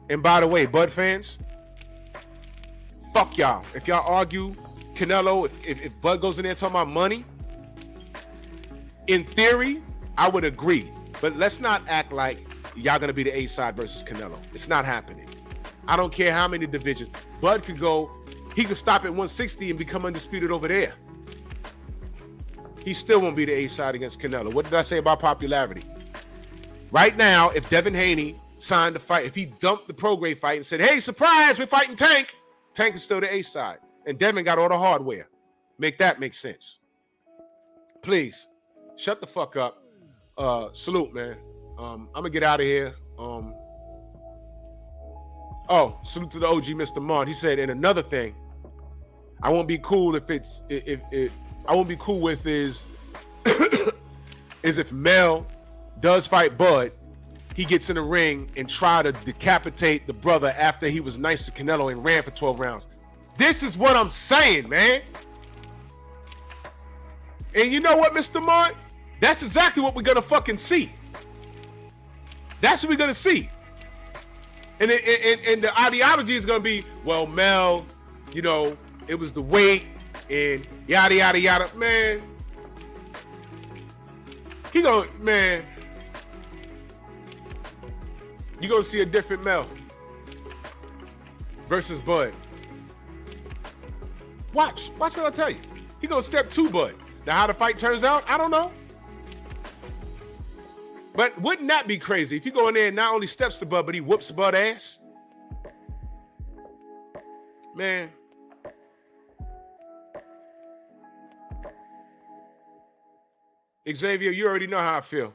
And by the way, Bud fans, fuck y'all. If y'all argue Canelo, if Bud goes in there talking about money, in theory, I would agree. But let's not act like y'all gonna be the A side versus Canelo. It's not happening. I don't care how many divisions. Bud could go, he could stop at 160 and become undisputed over there. He still won't be the A side against Canelo. What did I say about popularity? Right now, if Devin Haney signed the fight, if he dumped the Prograis fight and said, hey, surprise, we're fighting Tank, Tank is still the A side. And Devin got all the hardware. Make that make sense. Please, shut the fuck up. Salute, man. I'm going to get out of here. Salute to the OG, Mr. Mon. He said, and another thing, I won't be cool if I won't be cool with is if Mel does fight Bud, he gets in the ring and try to decapitate the brother after he was nice to Canelo and ran for 12 rounds. This is what I'm saying, man. And you know what, Mr. Mon? That's exactly what we're going to fucking see. That's what we're going to see. And the ideology is going to be, well, Mel, you know, it was the weight and yada, yada, yada. Man, you're going to see a different Mel versus Bud. Watch what I tell you. He going to step to Bud. Now, how the fight turns out, I don't know. But wouldn't that be crazy if he go in there and not only steps to Bud, but he whoops Bud ass? Man. Xavier, you already know how I feel.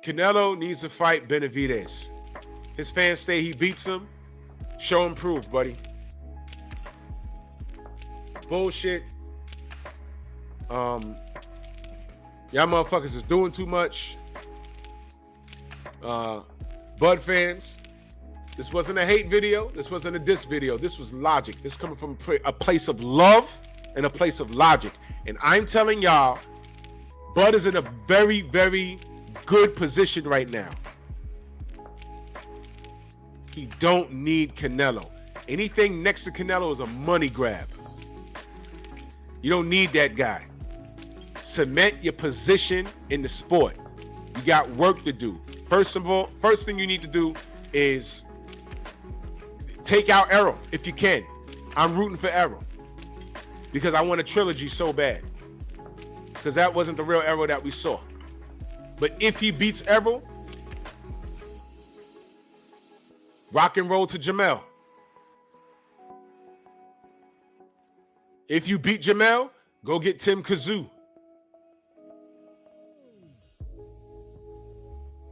Canelo needs to fight Benavidez. His fans say he beats him. Show him proof, buddy. Bullshit. Y'all motherfuckers is doing too much. Bud fans, this wasn't a hate video. This wasn't a diss video. This was logic. This is coming from a place of love and a place of logic. And I'm telling y'all, Bud is in a very, very good position right now. He don't need Canelo. Anything next to Canelo is a money grab. You don't need that guy. Cement your position in the sport. You got work to do. First thing you need to do is take out Errol if you can. I'm rooting for Errol because I want a trilogy so bad. Because that wasn't the real Errol that we saw. But if he beats Errol, rock and roll to Jamel. If you beat Jamel, go get Tim Kazoo.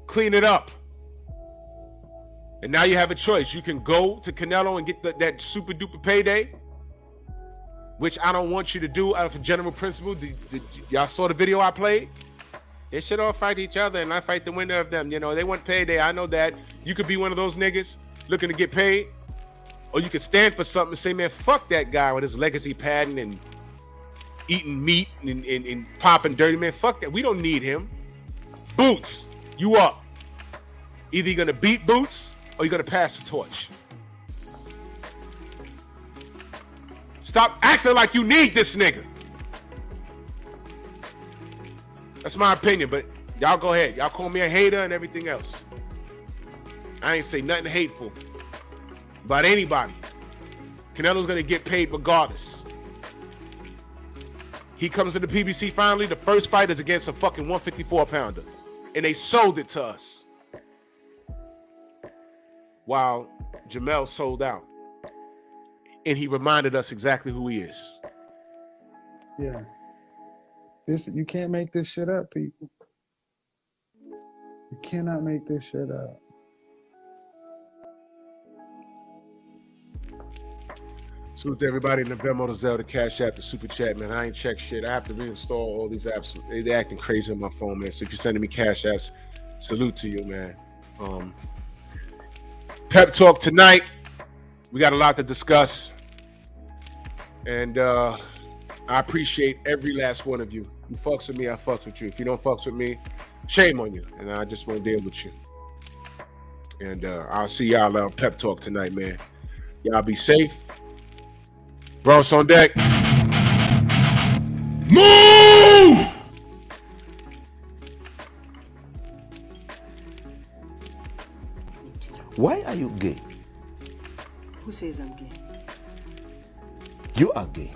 Clean it up. And now you have a choice. You can go to Canelo and get that super duper payday, which I don't want you to do out of a general principle. Y'all saw the video I played? They should all fight each other and I fight the winner of them. You know, they want payday. I know that. You could be one of those niggas looking to get paid. Or you could stand for something and say, man, fuck that guy with his legacy padding and eating meat and popping dirty. Man, fuck that. We don't need him. Boots, you up. Either you're going to beat Boots or you're going to pass the torch. Stop acting like you need this nigga. That's my opinion, but y'all go ahead. Y'all call me a hater and everything else. I ain't say nothing hateful about anybody. Canelo's going to get paid regardless. He comes to the PBC finally. The first fight is against a fucking 154-pounder. And they sold it to us. While Jamel sold out. And he reminded us exactly who he is. Yeah. You can't make this shit up, people. You cannot make this shit up. Salute to everybody in the Venmo, the Zelle, the Cash App, the Super Chat, man. I ain't checked shit. I have to reinstall all these apps. They're acting crazy on my phone, man. So if you're sending me Cash Apps, salute to you, man. Pep Talk tonight. We got a lot to discuss. And I appreciate every last one of you. You fucks with me, I fucks with you. If you don't fucks with me, shame on you. And I just won't deal with you. And I'll see y'all on Pep Talk tonight, man. Y'all be safe. Bros on deck. Move! Why are you gay? Who says I'm gay? You are gay.